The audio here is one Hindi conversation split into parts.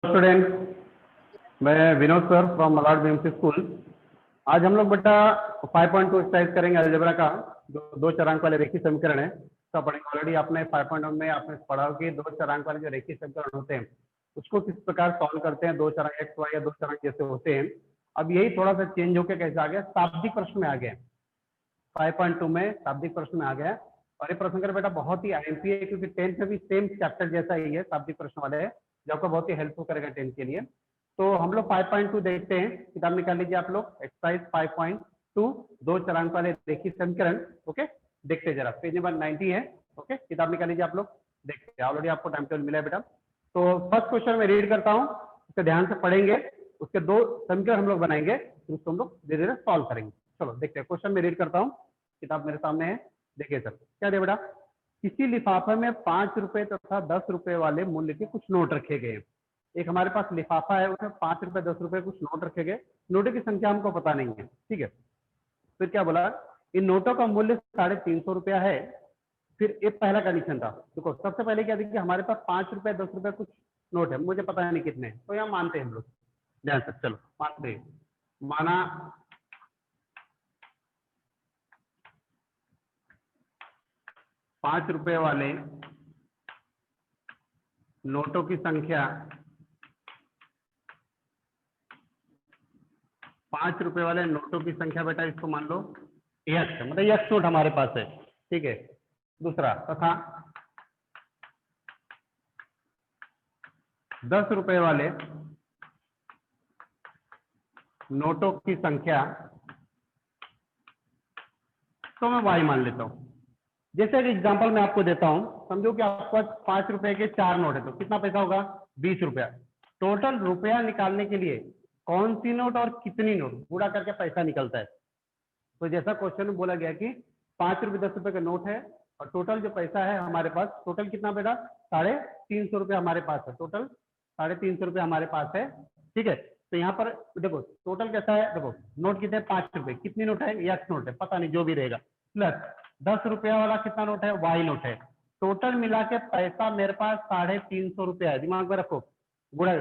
स्टूडेंट, मैं Vinod sir from Malad BMC school. आज हम लोग बेटा 5.2 एक्सरसाइज करेंगे अलजेब्रा का, जो दो चरांक वाले रेखीय समीकरण है तो पढ़ेंगे। ऑलरेडी आपने 5.1 में आपने पढ़ा कि दो चरांक वाले जो रेखीय समीकरण होते हैं उसको किस प्रकार सॉल्व करते हैं, दो चरांक एक्स वाई या दो चरांक जैसे होते हैं। अब यही थोड़ा सा चेंज होकर कैसे आ गया, शाब्दिक प्रश्न में आ गया। 5.2 में शाब्दिक प्रश्न में आ गया और ये प्रश्न कर बेटा बहुत ही आईएमपी है, क्योंकि 10th में भी सेम चैप्टर जैसा ही है, शाब्दिक प्रश्न वाले है, जो आपको बहुत ही हेल्पफुल करेगा 10th के लिए। तो हम लोग 5.2 देखते हैं, किताब निकाल लीजिए आप लोग, एक्सरसाइज 5.2 दो चरांक वाले रेखीय समीकरण। ओके, देखते हैं जरा, पेज नंबर 90 है। ओके, किताब निकाल लीजिए आप लोग, देखते हैं। ऑलरेडी आपको टाइम टेबल मिला है बेटा। तो फर्स्ट क्वेश्चन में रीड करता हूँ, उसको ध्यान से पढ़ेंगे, उसके दो समीकरण हम लोग बनाएंगे, उसको हम लोग धीरे धीरे सॉल्व करेंगे। चलो देखते हैं, क्वेश्चन में रीड करता हूँ, किताब मेरे सामने है। देखिए सर, क्या दे बेटा, किसी लिफाफे में 5 रुपए तथा 10 रुपए वाले मूल्य के कुछ नोट रखे गए। एक हमारे पास लिफाफा है, उसमें 5 रुपए 10 रुपए कुछ नोट रखे गए। नोटों की संख्या हमको पता नहीं है, ठीक है। फिर क्या बोला, इन नोटों का मूल्य 350 रुपया है। फिर एक पहला कंडीशन था, देखो सबसे पहले क्या देखिए, हमारे पास 5 रुपए 10 रुपए कुछ नोट है, मुझे पता नहीं कितने हैं, तो यहाँ मानते हैं हम लोग ध्यान से। चलो मानते हैं, माना 5 रुपए वाले नोटों की संख्या 5 रुपए वाले नोटों की संख्या बेटा, इसको मान लो यक्स है, मतलब यक्स नोट हमारे पास है, ठीक है। दूसरा तथा 10 रुपए वाले नोटों की संख्या, तो मैं वाई मान लेता हूं। जैसे एक एग्जांपल मैं आपको देता हूं, समझो कि आपके पास 5 रुपए के 4 नोट है, तो कितना पैसा होगा, 20 रुपया। टोटल रुपया निकालने के लिए कौन सी नोट और कितनी नोट पूरा करके पैसा निकलता है। तो जैसा क्वेश्चन में बोला गया कि 5 रुपए 10 रुपए का नोट है और टोटल जो पैसा है हमारे पास, टोटल कितना बेटा, 350 रुपये हमारे पास है, टोटल 350 रुपये हमारे पास है, ठीक है। तो यहाँ पर देखो टोटल कैसा है, देखो नोट कितने, 5 रुपए, कितनी नोट है, यक्स नोट है, पता नहीं जो भी रहेगा, प्लस 10 रुपया वाला कितना नोट है, वाई नोट है। टोटल मिला के पैसा मेरे पास 350 रुपया है, दिमाग में रखो। गुड़ा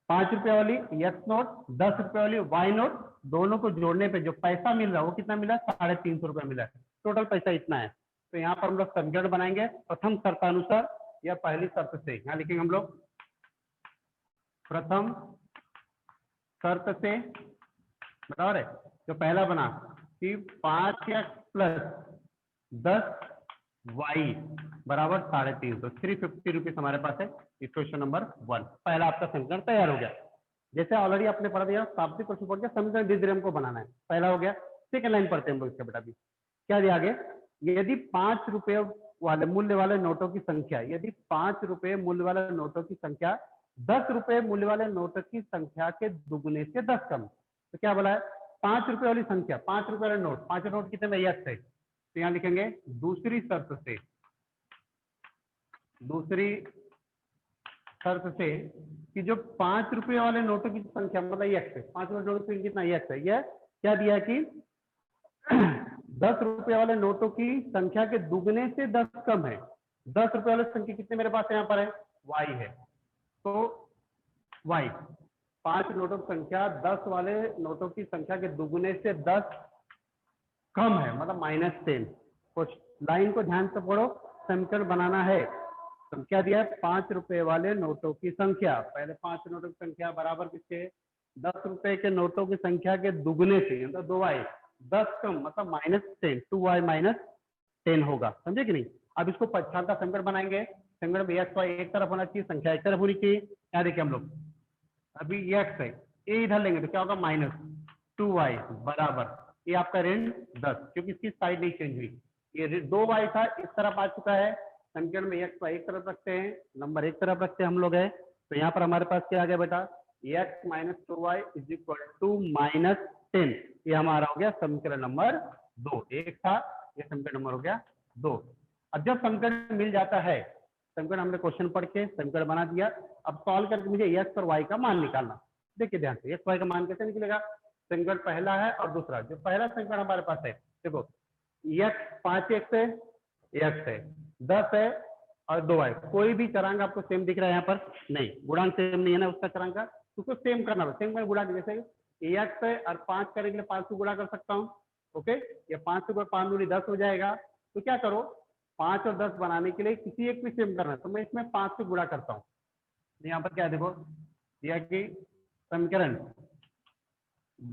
5 रुपये वाली यक्स नोट, 10 रुपये वाली वाई नोट, दोनों को जोड़ने पे जो पैसा मिल रहा है वो कितना मिला, 350 रुपया मिला है। टोटल पैसा इतना है। तो यहाँ पर हम लोग समीकरण बनाएंगे प्रथम शर्तानुसार या पहली शर्त से। यहाँ लिखेंगे हम लोग प्रथम शर्त से, बराबर है। जो पहला बना कि 5x प्लस 10 वाई बराबर 350, 350 रुपीज हमारे पास है। इक्वेशन नंबर 1, पहला आपका समीकरण तैयार हो गया। जैसे ऑलरेडी आपने पढ़ दिया, शाब्दिक प्रश्न पढ़ के समीकरण धीरे धीरे हमको बनाना है, पहला हो गया। सेकंड लाइन पढ़ते हैं हम लोग इसका बेटा भी, क्या दिया आगे, यदि 5 रुपये वाले मूल्य वाले नोटों की संख्या, यदि 5 रुपये मूल्य वाले नोटों की संख्या 10 रुपये मूल्य वाले नोटों की संख्या के दुगुने से 10 कम। तो क्या बोला है, 5 रुपये वाली संख्या, 5 रुपये वाले नोट, 5 नोट कितने में, यक्स है, तो यहाँ लिखेंगे दूसरी शर्त से, दूसरी शर्त से कि जो 5 रुपये वाले नोटों की संख्या, मतलब यक्स है, 5 रुपये नोटों की कितना यक्स है, यह क्या दिया है कि 10 रुपये वाले नोटों की संख्या के दुगने से 10 कम है। 10 रुपये वाले संख्या कितने मेरे पास यहाँ पर है, वाई है, तो वाई 5 नोटों की संख्या 10 वाले नोटों की संख्या के दुगने से 10 कम है, मतलब -10। कुछ लाइन को ध्यान से पढ़ो, समीकरण बनाना है। तो क्या दिया है, 5 रुपए वाले नोटों की संख्या, पहले 5 नोटों की संख्या बराबर किसके, 10 रुपए के नोटों की संख्या के दुगने से, मतलब 2y, 10 कम मतलब -10, 2y -10 होगा, समझे कि नहीं। अब इसको पक्षांतर का समीकरण बनाएंगे। समीकरण में x y एक तरफ होना चाहिए, संख्या एक तरफ होनी चाहिए। क्या देखिए हम लोग, अभी x है, ये इधर लेंगे तो क्या होगा, -2y बराबर, ये आपका ऋण 10, क्योंकि इसकी साइड नहीं चेंज हुई, ये 2y था, इस तरफ आ चुका है। समीकरण में x y एक तरफ रखते हैं, नंबर एक तरफ रखते हैं हम लोग है, तो यहाँ पर हमारे पास क्या आ गया बेटा, x - 2y = -10। ये हमारा हो गया समीकरण नंबर 2, एक था, ये समीकरण नंबर हो गया 2। अब जब समीकरण मिल जाता है, समीकरण हमने क्वेश्चन पढ़ के समीकरण बना दिया, अब सॉल्व करके मुझे x और y का मान निकालना। देखिए ध्यान से, x y का मान कैसे निकलेगा, समीकरण पहला है और दूसरा, जो पहला समीकरण हमारे पास है, देखो x 5x है, x है, 10 है, और 2y, कोई भी चरांक आपको सेम दिख रहा है यहाँ पर? नहीं, गुणांक सेम नहीं है ना उसका चरांक का, तो उसको सेम करना है, सेम करके गुणा, जैसे एक्स है और 5 करने के लिए 5 को गुणा कर सकता हूँ। ओके, ये 5 से 5 दूनी 10 हो जाएगा। तो क्या करो, 5 और 10 बनाने के लिए किसी एक भी सेम करना है, तो मैं इसमें 5 से गुणा करता हूँ। यहाँ पर क्या देखो दिया कि समीकरण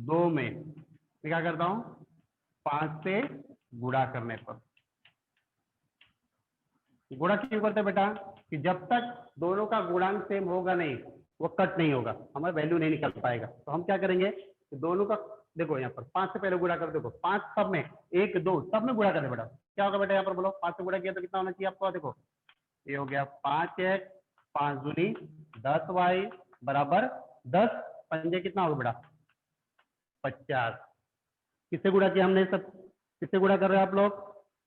2 में क्या करता हूँ, 5 से गुणा करने पर, गुणा क्यों करते हैं बेटा, कि जब तक दोनों का गुणांक सेम होगा नहीं, वो कट नहीं होगा, हमारा वैल्यू नहीं निकल पाएगा। तो हम क्या करेंगे कि दोनों का, देखो यहाँ पर 5 से पहले गुणा कर, देखो 5 सब में, 1 2 सब में गुणा कर दे बेटा, क्या होगा बेटा यहाँ पर बोलो, 5 से गुणा किया तो कितना होना चाहिए आपको, देखो ये हो गया 5x 5 दूनी 10y बराबर 10 पंजे कितना होगा बेटा 50। किससे गुणा किया हमने, सब किससे गुणा कर रहे हैं आप लोग,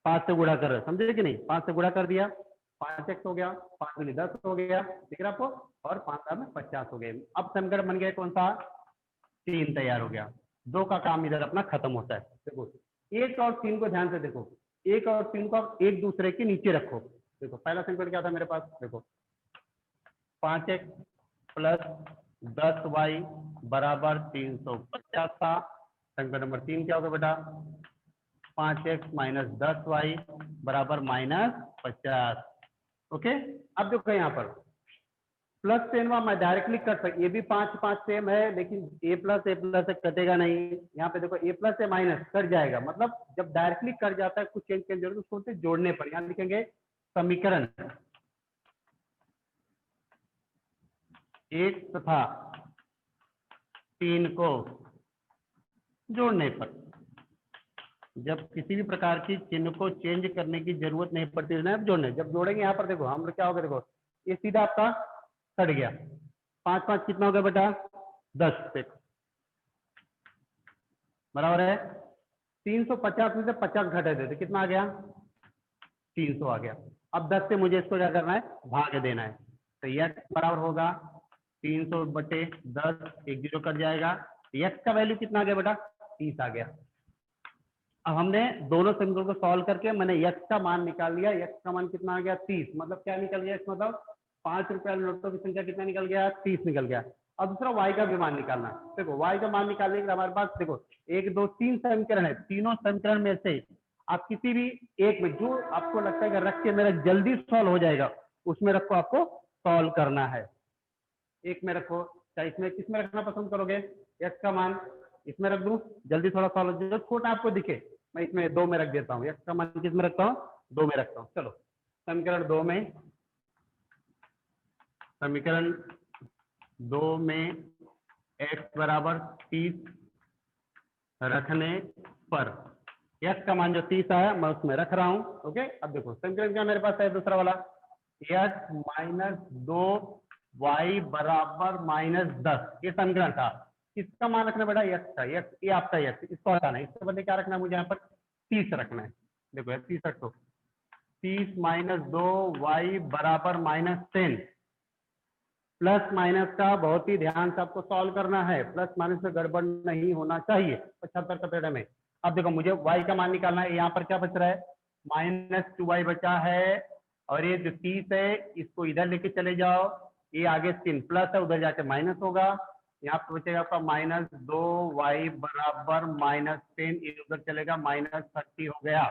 5 से गुणा कर रहे हैं, समझे कि नहीं, 5 से गुणा कर दिया, 5x हो गया, 5 दूनी 10 हो गया, दिख रहा आपको, और 5 में 50 हो गए। अब समीकरण बन गया कौन सा, 3 तैयार हो गया। 2 का काम इधर अपना खत्म होता है। देखो 1 और 3 को ध्यान से देखो, 1 और 3 को आप एक दूसरे के नीचे रखो। देखो पहला समीकरण क्या था मेरे पास, देखो 5x प्लस 10y बराबर 350 था। समीकरण नंबर 3 क्या होगा बेटा, 5x माइनस 10y बराबर -50। ओके, अब देखो यहाँ पर प्लस सेम मैं डायरेक्टली कर सकता, ये भी 5 5 सेम है, लेकिन a प्लस से कटेगा नहीं। यहाँ पे देखो a प्लस से माइनस कट जाएगा, मतलब जब डायरेक्टली कट जाता है कुछ चेंज करने की जरूरत, उसको बोलते हैं जोड़ने पर। यहाँ लिखेंगे समीकरण 1 तथा 3 को जोड़ने पर, जब किसी भी प्रकार की चिन्ह को चेंज करने की जरूरत नहीं पड़ती ना, जोड़ने, जब जोड़ेंगे यहाँ पर देखो हम क्या होगा, देखो ये सीधा आपका कट गया, 5 5 कितना हो गया बेटा 10 से बराबर है 350 में से 50 घटा देते कितना आ गया 300 आ गया। अब 10 से मुझे इसको क्या करना है, भाग देना है, तो x बराबर होगा 300 बटे 10, एक जीरो कट जाएगा, x का वैल्यू कितना आ गया बेटा 30 आ गया। अब हमने दोनों समीकरणों को सॉल्व करके मैंने x का मान निकाल लिया, x का मान कितना आ गया 30, मतलब क्या निकल गया, मतलब 5 रुपए वाले नोटों की संख्या कितना निकल गया 30 निकल गया। अब दूसरा y का भी मान निकालना है। देखो y का मान निकालने के लिए हमारे पास देखो 1 2 3 समीकरण है, तीनों समीकरण में से आप किसी भी एक में जो आपको लगता है कि रख के मेरा जल्दी सॉल्व हो जाएगा उसमें रखो, आपको सॉल्व करना है। एक में रखो, चाहे इसमें किसमें रखना पसंद करोगे, x का मान इसमें रख दूं, जल्दी थोड़ा सॉल्व, जो छोटा आपको दिखे मैं इसमें 2 में रख देता हूँ, x का मान किस में रखता हूँ 2 में रखता हूँ। चलो समीकरण 2 में, समीकरण 2 में x बराबर 30 रखने पर x का मान जो 30 आया मैं उसमें रख रहा हूँ। ओके, अब देखो समीकरण क्या मेरे पास है दूसरा वाला, x माइनस 2y बराबर -10, ये समीकरण था, किसका मान रखना बेटा x का, x ये आपका x, इसको हटाना है, इसके बदले क्या रखना है मुझे यहाँ पर 30 रखना है। देखो 30 रखो, 30 माइनस 2y बराबर -10, प्लस माइनस का बहुत ही ध्यान से आपको सॉल्व करना है, प्लस माइनस में गड़बड़ नहीं होना चाहिए 75 का पेड़ में। अब देखो मुझे y का मान निकालना है, यहाँ पर क्या बच रहा है -2y बचा है, और ये जो 30 है इसको इधर लेके चले जाओ, ये आगे चिन्ह प्लस है उधर जाके माइनस होगा, यहाँ पर बचेगा आपका -2y बराबर -10, ये उधर चलेगा -30 हो गया।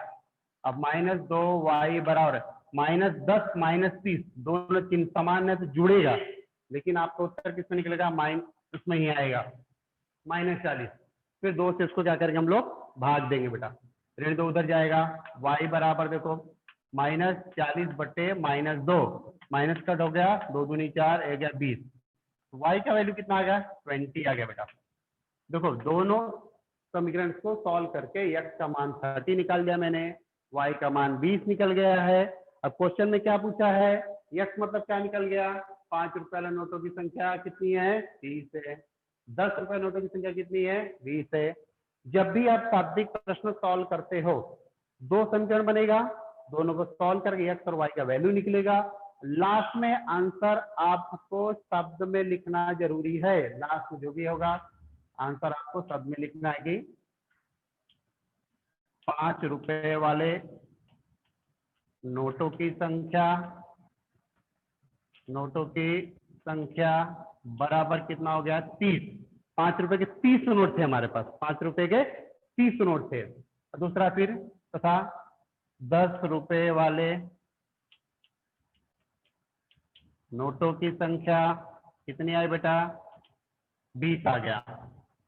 अब -2y बराबर -10 -30 दोनों चिन्ह समान है तो जुड़ेगा, लेकिन आपका उत्तर किसमें निकलेगा, इसमें ही आएगा -40। फिर 2 से इसको क्या करेंगे हम लोग भाग देंगे बेटा, ऋण 2 उधर जाएगा, y बराबर देखो -40 बटे -2, माइनस कट हो गया, 2 दूनी 4 एक गया 20, y का वैल्यू कितना आ गया 20 आ गया बेटा। देखो दोनों समीकरण को सॉल्व करके x का मान 30 निकाल दिया मैंने, y का मान 20 निकल गया है। अब क्वेश्चन में क्या पूछा है, x मतलब क्या निकल गया, 5 रुपए वाले नोटों की संख्या कितनी है 30 है, 10 रुपए नोटों की संख्या कितनी है 20 है। जब भी आप शाब्दिक प्रश्न सॉल्व करते हो 2 समीकरण बनेगा, दोनों को सॉल्व करके x और y का वैल्यू निकलेगा, लास्ट में आंसर आपको शब्द में लिखना जरूरी है, लास्ट में जो भी होगा आंसर आपको शब्द में लिखना है कि 5 रुपए वाले नोटों की संख्या नोटों की संख्या बराबर कितना हो गया 30। 5 रुपए के 30 नोट थे हमारे पास, 5 रुपए के 30 नोट थे। दूसरा फिर तथा 10 रुपए वाले नोटों की संख्या कितनी आई बेटा 20 आ गया।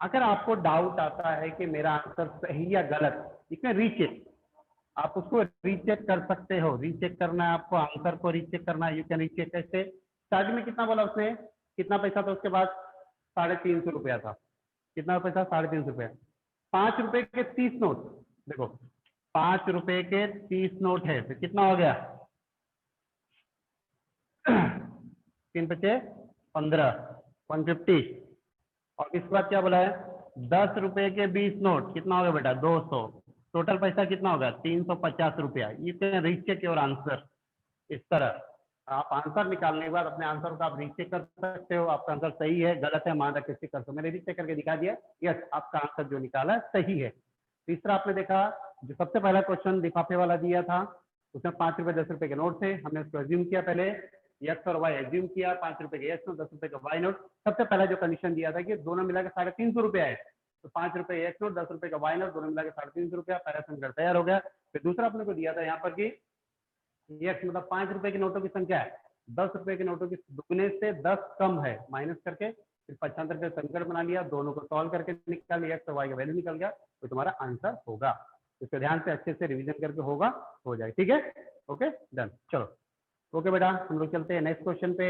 अगर आपको डाउट आता है कि मेरा आंसर सही या गलत, इसमें रीचेक, आप उसको रीचेक कर सकते हो। रीचेक करना है आपको, आंसर को रीचेक करना है। यू कैन रीचेक कैसे? स्टार्टिंग में कितना बोला उसने, कितना पैसा था उसके बाद 350 रुपया था। कितना पैसा 350 रुपया। 5 रुपए के 30 नोट, देखो 5 रुपए के 30 नोट है तो कितना हो गया 3 बचे 15, 150। और इसके बाद क्या बोला है 10 रुपए के 20 नोट कितना होगा बेटा 200। टोटल पैसा कितना होगा 350 रुपया। ये कैन रीचेक योर आंसर। इस तरह आप आंसर निकालने के बाद अपने आंसर को आप रीचेक कर सकते हो। आपका आंसर सही है गलत है मान रख कर सकते हो। मैंने रीचेक करके दिखा दिया, यस आपका आंसर जो निकाला है सही है। तीसरा आपने देखा जो सबसे पहला क्वेश्चन लिफाफे वाला दिया था, उसमें 5 रुपए 10 रुपए के नोट थे। हमने उसको एज्यूम किया, पहले एक्स और वाई एज्यूम किया, 5 रुपए के एक्स नोट 10 रुपए का वाई नोट। सबसे पहला जो कंडीशन दिया था कि दोनों मिलाकर 350 रुपया है, तो 5 रुपए एक्स नोट 10 रुपए का वाई नोट दोनों मिलाकर 350 रुपया। पहला समीकरण तैयार हो गया। फिर दूसरा अपने को दिया था यहाँ पर कि एक्स मतलब 5 रुपए के नोटों की संख्या है, 10 रुपए के नोटों की दुगने से 10 कम है, माइनस करके फिर 75 रुपये समीकरण बना लिया, दोनों को सॉल्व करके निकाल लिया, एक्स और वाई का वैल्यू निकल गया, तो तुम्हारा आंसर होगा। इसको ध्यान से अच्छे से रिवीजन करके होगा, हो जाए। ठीक है, ओके डन। चलो ओके बेटा, हम लोग चलते हैं नेक्स्ट क्वेश्चन पे।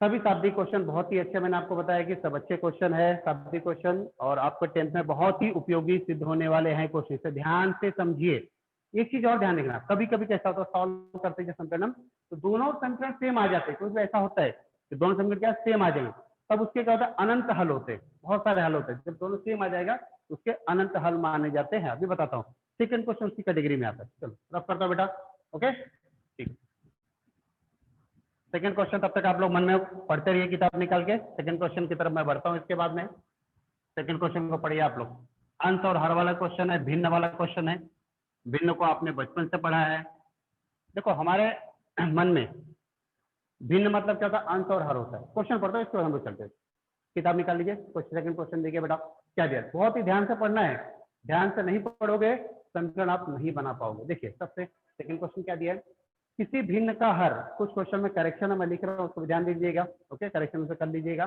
सभी शाब्दिक क्वेश्चन बहुत ही अच्छे, मैंने आपको बताया कि सब अच्छे क्वेश्चन है शाब्दिक क्वेश्चन, और आपको 10th में बहुत ही उपयोगी सिद्ध होने वाले हैं क्वेश्चन। से ध्यान से समझिए। एक चीज और ध्यान रखना, कभी कभी कैसा होता है सॉल्व करते हैं समीकरण तो दोनों समीकरण सेम आ जाते हैं। कोई ऐसा होता है कि दोनों समीकरण क्या सेम आ जाएंगे, तब उसके क्या होता है अनंत हल होते हैं, बहुत सारे हल होते हैं। जब दोनों सेम आ जाएगा उसके अनंत हल माने जाते हैं। अभी बताता हूँ। सेकंड क्वेश्चन उसी कैटेगरी में आता है। चलो रफ करता हूँ बेटा, ओके ठीक। सेकंड क्वेश्चन तब तक आप लोग मन में पढ़ते रहिए किताब निकाल के। सेकंड क्वेश्चन की तरफ मैं बढ़ता हूँ इसके बाद में। सेकंड क्वेश्चन को पढ़िए आप लोग। अंश और हर वाला क्वेश्चन है, भिन्न वाला क्वेश्चन है। भिन्न को आपने बचपन से पढ़ा है। देखो हमारे मन में भिन्न मतलब क्या होता है, अंश और हर होता है। क्वेश्चन पढ़ता है, इसको हम लोग चलते हैं। किताब निकाल लीजिए, सेकंड क्वेश्चन देखिए बेटा क्या दिया। बहुत ही ध्यान से पढ़ना है, ध्यान से नहीं पढ़ोगे समीकरण आप नहीं बना पाओगे। देखिए सबसे सेकंड क्वेश्चन क्या दिया है, किसी भिन्न का हर, कुछ क्वेश्चन में करेक्शन मैं लिख रहा हूँ उसको ध्यान दीजिएगा, ओके करेक्शन से कर लीजिएगा।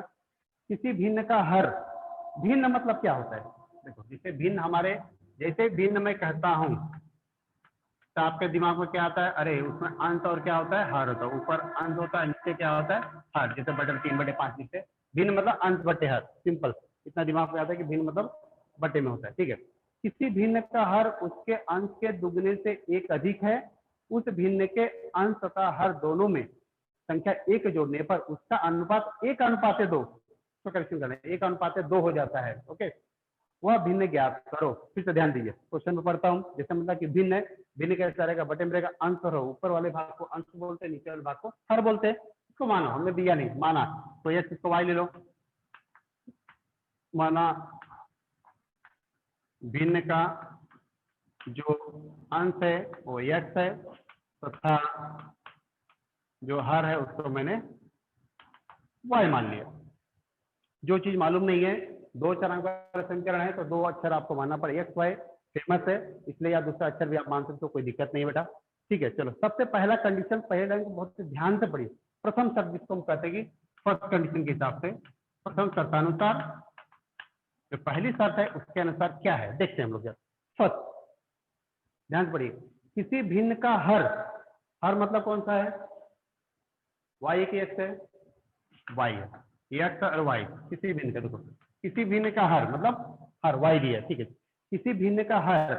किसी भिन्न का हर, भिन्न मतलब क्या होता है, देखो जिसे भिन्न हमारे, जैसे भिन्न मैं कहता हूँ तो आपके दिमाग में क्या आता है, अरे उसमें अंश और क्या होता है हर होता है, ऊपर अंश होता है नीचे क्या होता है हर, जैसे बटे 3/5 लिखते हैं। भिन्न मतलब अंश बटे हर, सिंपल इतना दिमाग में आता है कि भिन्न मतलब बटे में होता है। ठीक है, किसी भिन्न का हर उसके अंश के दुगने से एक अधिक है, उस भिन्न के अंश तथा हर दोनों में संख्या 1 जोड़ने पर उसका अनुपात 1:2, तो करेक्शन करना है 1:2 हो जाता है। ओके, वह भिन्न ज्ञात करो। फिर से ध्यान दीजिए, क्वेश्चन में पढ़ता हूँ। जैसे मतलब कि भिन्न है, भिन्न कैसा रहेगा, बटे में रहेगा अंश और ऊपर वाले भाग को अंश बोलते हैं, नीचे वाले भाग को हर बोलते हैं। इसको मानो, हमने दिया नहीं माना तो यस इसको वाई ले लो। माना भिन्न का जो अंश है वो एक्स है तथा जो हर है उसको मैंने वाई मान लिया। जो चीज मालूम नहीं है, 2 चरांक वाला समीकरण है तो 2 अक्षर आपको मानना पड़ेगा। एक्स वाई फेमस है इसलिए, या दूसरा अक्षर भी आप मान सकते हो, कोई दिक्कत नहीं बेटा। ठीक है, चलो सबसे पहला कंडीशन, पहले लाइन को बहुत ध्यान से पढ़िए। प्रथम शर्त जिसको हम कहते हैं कि फर्स्ट कंडीशन के हिसाब से, प्रथम शर्तानुसार जो पहली शर्त है उसके अनुसार क्या है देखते हैं हम लोग। फर्स्ट ध्यान से पढ़िए, किसी भिन्न का हर, हर मतलब कौन सा है, वाई की एक्स है, वाई है, एक्स और वाई, किसी भिन्न का, देखो किसी भिन्न का हर मतलब हर वाई दिया, ठीक है। किसी भिन्न का हर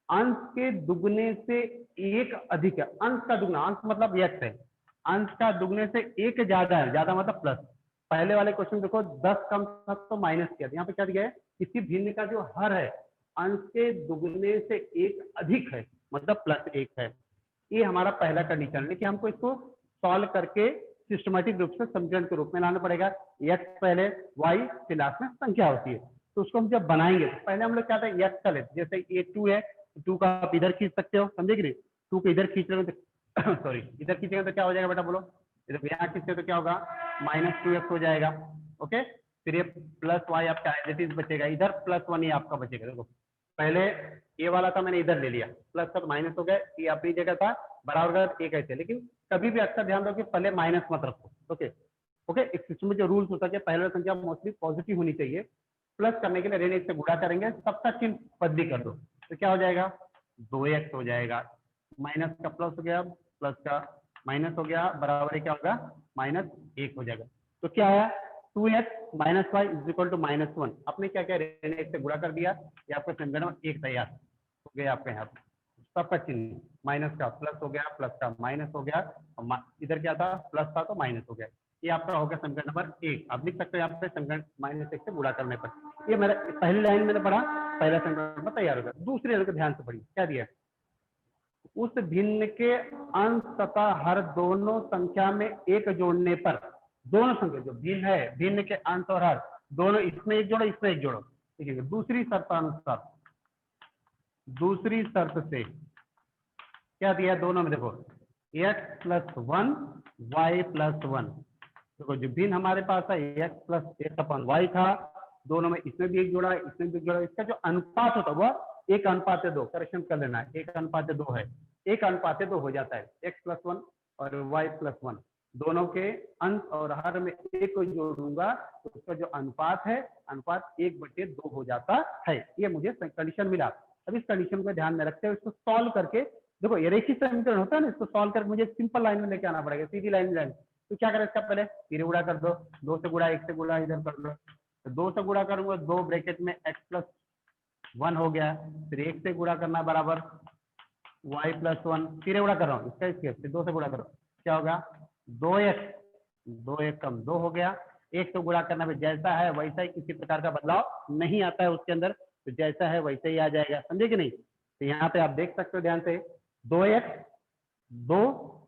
अंश के दुगने से एक अधिक है, अंश का दुगना, अंश मतलब एक्स है, अंश का दुगने से एक ज्यादा है, ज्यादा मतलब प्लस। पहले वाले क्वेश्चन देखो 10 कम था तो माइनस किया, यहाँ पे क्या दिया है, किसी भिन्न का जो हर है अंश के दुगने से एक अधिक है मतलब +1 है। ये हमारा पहला कंडीशन है कि हमको इसको सॉल्व करके सिस्टमेटिक रूप से समीकरण के रूप में लाना पड़ेगा। एक्स पहले वाई फिर लास्ट में संख्या होती है, तो उसको हम जब बनाएंगे तो पहले हम लोग क्या था एक्स का लेते, जैसे ये 2 है, 2 का आप इधर खींच सकते हो, समझे कि नहीं, 2 को इधर खींच रहे हो सॉरी इधर खींचेंगे तो क्या हो जाएगा बेटा बोलो, इधर यहाँ खींचे तो क्या होगा -2x हो जाएगा। ओके, फिर ये प्लस वाई आपका एज इट इज बचेगा, इधर +1 ही आपका बचेगा। देखो पहले ये वाला था मैंने इधर ले लिया, प्लस का तो माइनस हो गया, ये अपनी जगह था बराबर का एक ऐसे, लेकिन कभी भी अक्सर ध्यान दो कि पहले माइनस मत रखो। ओके ओके, एक सिस्टम में जो रूल्स होता है पहले संख्या मोस्टली पॉजिटिव होनी चाहिए, प्लस करने के लिए ऋण एक से गुणा करेंगे, सबका चिन्ह बदली कर दो तो क्या हो जाएगा 2x हो जाएगा, माइनस का प्लस हो गया, प्लस का माइनस हो गया, बराबर है क्या होगा -1 हो जाएगा। तो क्या है 2x - y = -1, आपने क्या क्या ऋण एक से गुणा कर दिया, ये आपका समीकरण 1 तैयार हो गया आपके यहाँ पे। सबका चिन्ह माइनस का प्लस हो गया, प्लस का माइनस हो गया, इधर क्या था प्लस था तो माइनस हो गया, ये आपका हो गया समीकरण नंबर 1। आप लिख सकते हो यहाँ पे समीकरण -1 से गुणा करने पर। ये मेरा पहली लाइन मैंने पढ़ा, पहला समीकरण नंबर तैयार हो गया। दूसरी लाइन को ध्यान से पढ़िए क्या दिया, उस भिन्न के अंश तथा हर दोनों संख्या में एक जोड़ने पर, दोनों संख्या जो भिन्न है, भिन्न के अंश और हर दोनों, इसमें एक जोड़ो इसमें एक जोड़ो, ठीक है। दूसरी शर्त अनुसार, दूसरी शर्त से क्या दिया दोनों में, देखो x + 1 y + 1, देखो जो भिन्न हमारे पास है x + 1/y था, दोनों में इसमें भी एक जोड़ा है इसमें भी एक जोड़ा है, इसका जो अनुपात होता है वह 1:2, करेक्शन कर लेना है, 1:2 है, 1:2 हो जाता है, x + 1 और y + 1 दोनों के अंश और हर में एक को जोड़ूंगा तो उसका जो अनुपात है, अनुपात 1/2 हो जाता है। ये मुझे कंडीशन मिला। अब इस कंडीशन को ध्यान में रखते हुए इसको सॉल्व करके, देखो ये रेखीय समीकरण होता है ना, इसको सॉल्व करके मुझे सिंपल लाइन में लेके आना पड़ेगा, सीधी लाइन में। तो क्या करें इसका, पहले फिर गुणा कर दो, 2 से गुणा 1 से गुणा इधर कर दो, तो 2 से गुणा करूंगा 2 ब्रैकेट में x + 1 हो गया, फिर 1 से गुणा करना बराबर y + 1, फिर गुणा कर रहा हूँ इसका इसके, फिर 2 से गुणा करो क्या होगा 2x, 2 कम 2 हो गया, 1 से गुणा करना भी जैसा है वैसा ही, किसी प्रकार का बदलाव नहीं आता है उसके अंदर, तो जैसा है वैसे ही आ जाएगा, समझे कि नहीं। तो यहाँ पे आप देख सकते हो ध्यान से 2x 2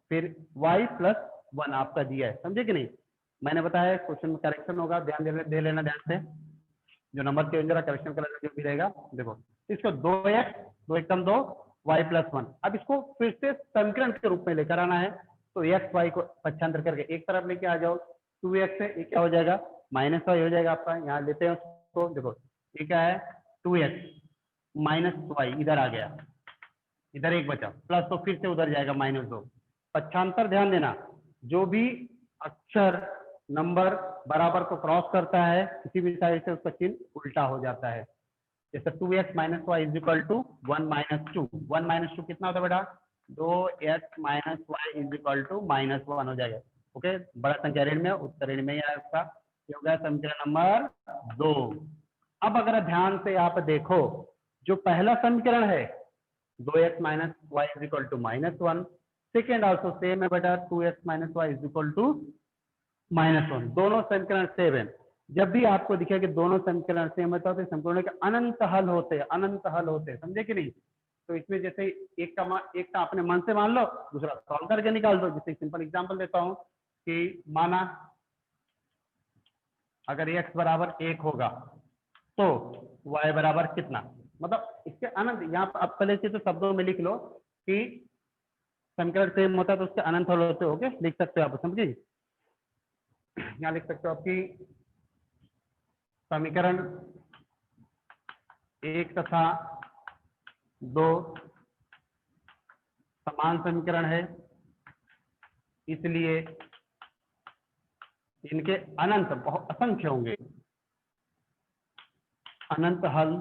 फिर y + 1 आपका दिया है, समझे कि नहीं। मैंने बताया क्वेश्चन में करेक्शन होगा, ध्यान दे लेना ध्यान से, जो नंबर चेंज हो रहा करेक्शन कलर जो भी रहेगा। देखो इसको 2x 2 कम 2 y + 1, अब इसको फिर से समीकरण के रूप में लेकर आना है, तो x y को पक्षांतर करके एक तरफ लेके आ जाओ, 2x से ये क्या हो जाएगा -y हो जाएगा आपका, यहाँ लेते हैं उसको, देखो ये क्या है 2x - y इधर आ गया, इधर एक बचा, प्लस तो फिर से उधर जाएगा -2, पक्षांतर ध्यान देना, जो भी अक्षर नंबर बराबर को क्रॉस करता है किसी भी साइड से उसका चिन्ह उल्टा हो जाता है। जैसे 2x - y = 1 - 2, 1 - 2 कितना होता है बेटा 2x - y = -1 हो जाएगा। ओके, बड़ा संख्या ऋण में, उत्तर ऋण में ही आया उसका, ये हो गया समीकरण नंबर 2। अब अगर ध्यान से आप देखो, जो पहला समीकरण है 2x - y = -1, second also same है बेटा 2x - y = -1, दोनों समीकरण सेम है। जब भी आपको दिखे कि दोनों समीकरण सेम होता है तो समीकरणों के अनंत हल होते हैं, अनंत हल होते हैं, समझे कि नहीं। तो इसमें जैसे एक का अपने मन से मान लो, दूसरा सॉल्व करके निकाल दो। जैसे सिंपल एग्जांपल देता हूं कि माना अगर x = 1 होगा तो y बराबर कितना, मतलब इसके अनंत, यहाँ पर आप पहले से तो शब्दों में लिख लो कि समीकरण सेम होता है तो उसके अनंत हल होते हो, ओके लिख सकते हो आप, समझे। यहाँ लिख सकते हो आपकी समीकरण 1 तथा 2 समान समीकरण है, इसलिए इनके अनंत बहुत असंख्य होंगे, अनंत हल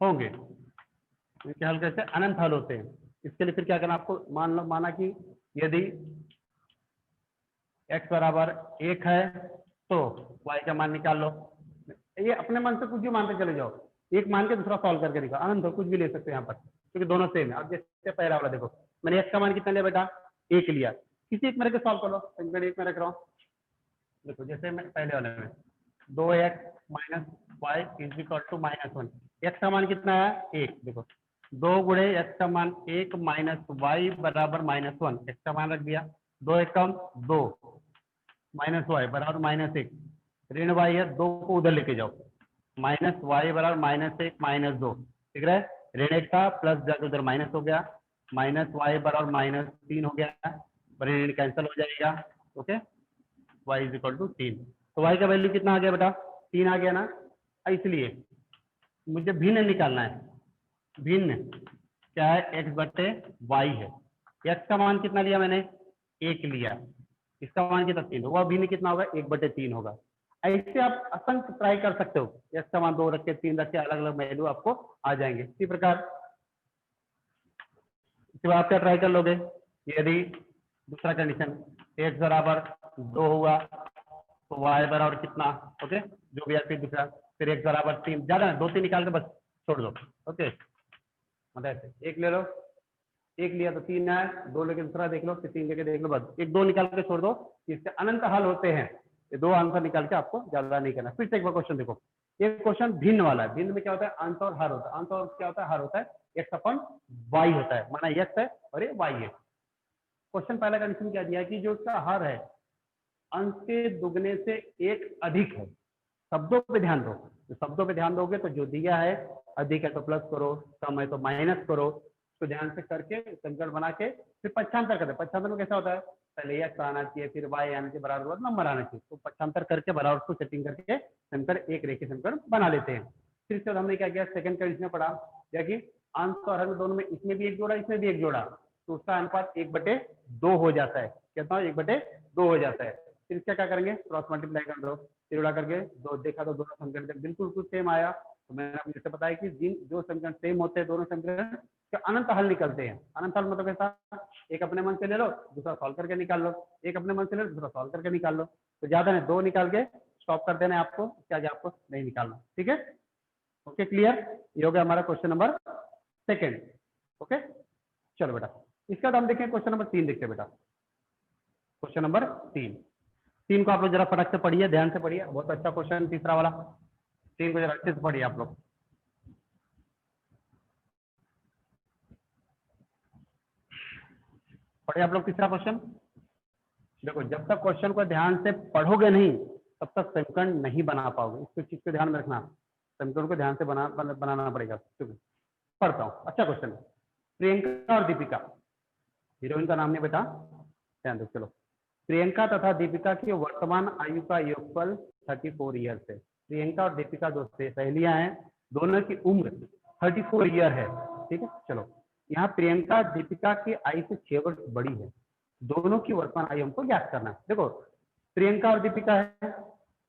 होंगे। इनके हल कैसे अनंत हल होते हैं। इसके लिए फिर क्या करना आपको, माना कि यदि x = 1 है तो y का मान निकाल लो, ये अपने मन से कुछ भी मानते चले जाओ, एक मान के दूसरा सॉल्व करके दिखाओ, अनंत हो कुछ भी ले सकते हो यहाँ पर, क्योंकि दोनों सेम है। अब जैसे पहला वाला देखो, मैंने x का मान कितना लिया बेटा 1 लिया, किसी एक मेरे को सॉल्व कर लो, समीकरण 1 में रख रहा हूँ। देखो जैसे मैं पहले वाले में 2x - y = -1, x का मान कितना है 1, देखो 2 गुणे x का मान 1 - y = -1, x का मान रख दिया, 2 1 कम 2 -y = -1, ऋण y है 2 को उधर लेके जाओ, -y = -1 - 2, ठीक है, ऋण 1 था प्लस जाकर उधर माइनस हो गया, -y बराबर -3 हो गया, पर कैंसिल हो जाएगा। Okay, y is equal to 3। तो y का वैल्यू कितना आ गया बेटा? 3 आ गया ना। इसलिए मुझे भिन्न निकालना है। भिन्न क्या है? x बटे y है। x का मान कितना लिया मैंने? 1 लिया। इसका मान कितना? 3। वह भिन्न कितना होगा? 1/3 होगा। ऐसे आप असंख्य ट्राई कर सकते हो। x का मान 2 रख के 3 रख के अलग अलग वैल्यू आपको आ जाएंगे। इसी प्रकार इसके बाद आप क्या ट्राई कर लोगे? यदि दूसरा कंडीशन x बराबर 2 हुआ तो y बराबर कितना? ओके, जो भी आपके दूसरा, फिर x बराबर 3, ज्यादा 2-3 निकाल के बस छोड़ दो। ओके, मतलब ऐसे एक ले लो, एक लिया तो 3 है, 2 लेके दूसरा देख लो, फिर 3 लेके देख लो, बस 1-2 निकाल के छोड़ दो। इससे अनंत हल होते हैं। ये 2 आंसर निकाल के आपको ज्यादा नहीं करना। फिर से एक बार क्वेश्चन देखो। ये क्वेश्चन भिन्न वाला है। भिन्न में क्या होता है? अंश और हर होता है। अंश और क्या होता है? हर होता है। x/y होता है, माना x है और ये y है। क्वेश्चन पहला कंडीशन क्या दिया कि जो उसका हर है अंश के दुगने से 1 अधिक है। शब्दों पे ध्यान दो। तो शब्दों पे ध्यान दोगे तो जो दिया है अधिक है तो प्लस करो, कम है तो माइनस करो। तो ध्यान से करके समीकरण बना के फिर पक्षांतर करते हैं। पक्षांतर में कैसा होता है? पहले x आना चाहिए, फिर y आना चाहिए, बराबर नंबर आना चाहिए। तो पक्षांतर करके बराबर उसको सेटिंग करके समीकरण एक रेखीय समीकरण बना लेते हैं। फिर इसके बाद हमने क्या किया? सेकंड कंडीशन पढ़ा क्या कि अंश और हर दोनों में इसमें भी एक जोड़ा, इसमें भी एक जोड़ा, तो उसका अनुपात 1/2 हो जाता है। कहता हूँ 1/2 हो जाता है। फिर इसका क्या करेंगे? क्रॉस मल्टीप्लाई कर दो, फिर उड़ा करके दो देखा तो दोनों समीकरण बिल्कुल सेम आया। तो मैंने आपको जैसे बताया कि जिन जो समीकरण सेम होते हैं दोनों समीकरण के अनंत हल निकलते हैं। अनंत हल मतलब कैसा? एक अपने मन से ले लो, दूसरा सॉल्व करके निकाल लो, एक अपने मन से ले लो, दूसरा सॉल्व करके निकाल लो। तो ज्यादा नहीं, 2 निकाल के स्टॉप कर देना है आपको, इसके आगे आपको नहीं निकालना। ठीक है, ओके, क्लियर? ये हो गया हमारा क्वेश्चन नंबर सेकेंड। ओके, चलो बेटा, इसके बाद हम देखें क्वेश्चन नंबर 3। देखते हैं बेटा, क्वेश्चन नंबर 3 को आप लोग जरा फटक से पढ़िए, ध्यान से पढ़िए। बहुत अच्छा क्वेश्चन तीसरा वाला। 3 को जरा अच्छे से पढ़िए आप लोग। पढ़िए आप लोग तीसरा क्वेश्चन। देखो, जब तक क्वेश्चन को ध्यान से पढ़ोगे नहीं तब तक समीकरण नहीं बना पाओगे। इसको चीज को ध्यान में रखना, समीकरण को ध्यान से बनाना पड़ेगा। पढ़ता हूँ। अच्छा क्वेश्चन है। प्रियंका और दीपिका, हीरोइन का नाम नहीं बेटा, ध्यान दो। चलो, प्रियंका तथा दीपिका की वर्तमान आयु का योगफल 34 ईयर्स है। प्रियंका और दीपिका दो सहेलियां हैं, दोनों की उम्र 34 ईयर है। ठीक है, चलो, यहाँ प्रियंका दीपिका की आयु से 6 वर्ष बड़ी है। दोनों की वर्तमान आयु हमको ज्ञात करना है। देखो, प्रियंका और दीपिका है,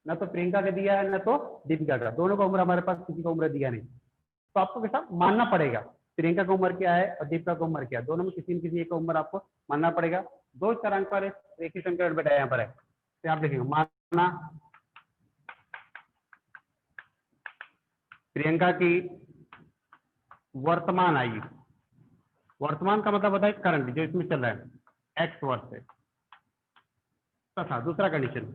ना तो प्रियंका का दिया है ना तो दीपिका का, दोनों का उम्र हमारे पास किसी का उम्र दिया नहीं। तो आपको कैसा मानना पड़ेगा? प्रियंका का उम्र क्या है और दीपिका का उम्र क्या है, दोनों में किसी न किसी एक का उम्र आपको मानना पड़ेगा। 2 चरांक पर एक ही समीकरण बेटा यहाँ पर है, तो आप देखेंगे मानना प्रियंका की वर्तमान आयु, वर्तमान का मतलब होता है करंट जो इसमें चल रहा है, x वर्ष है। तथा दूसरा कंडीशन,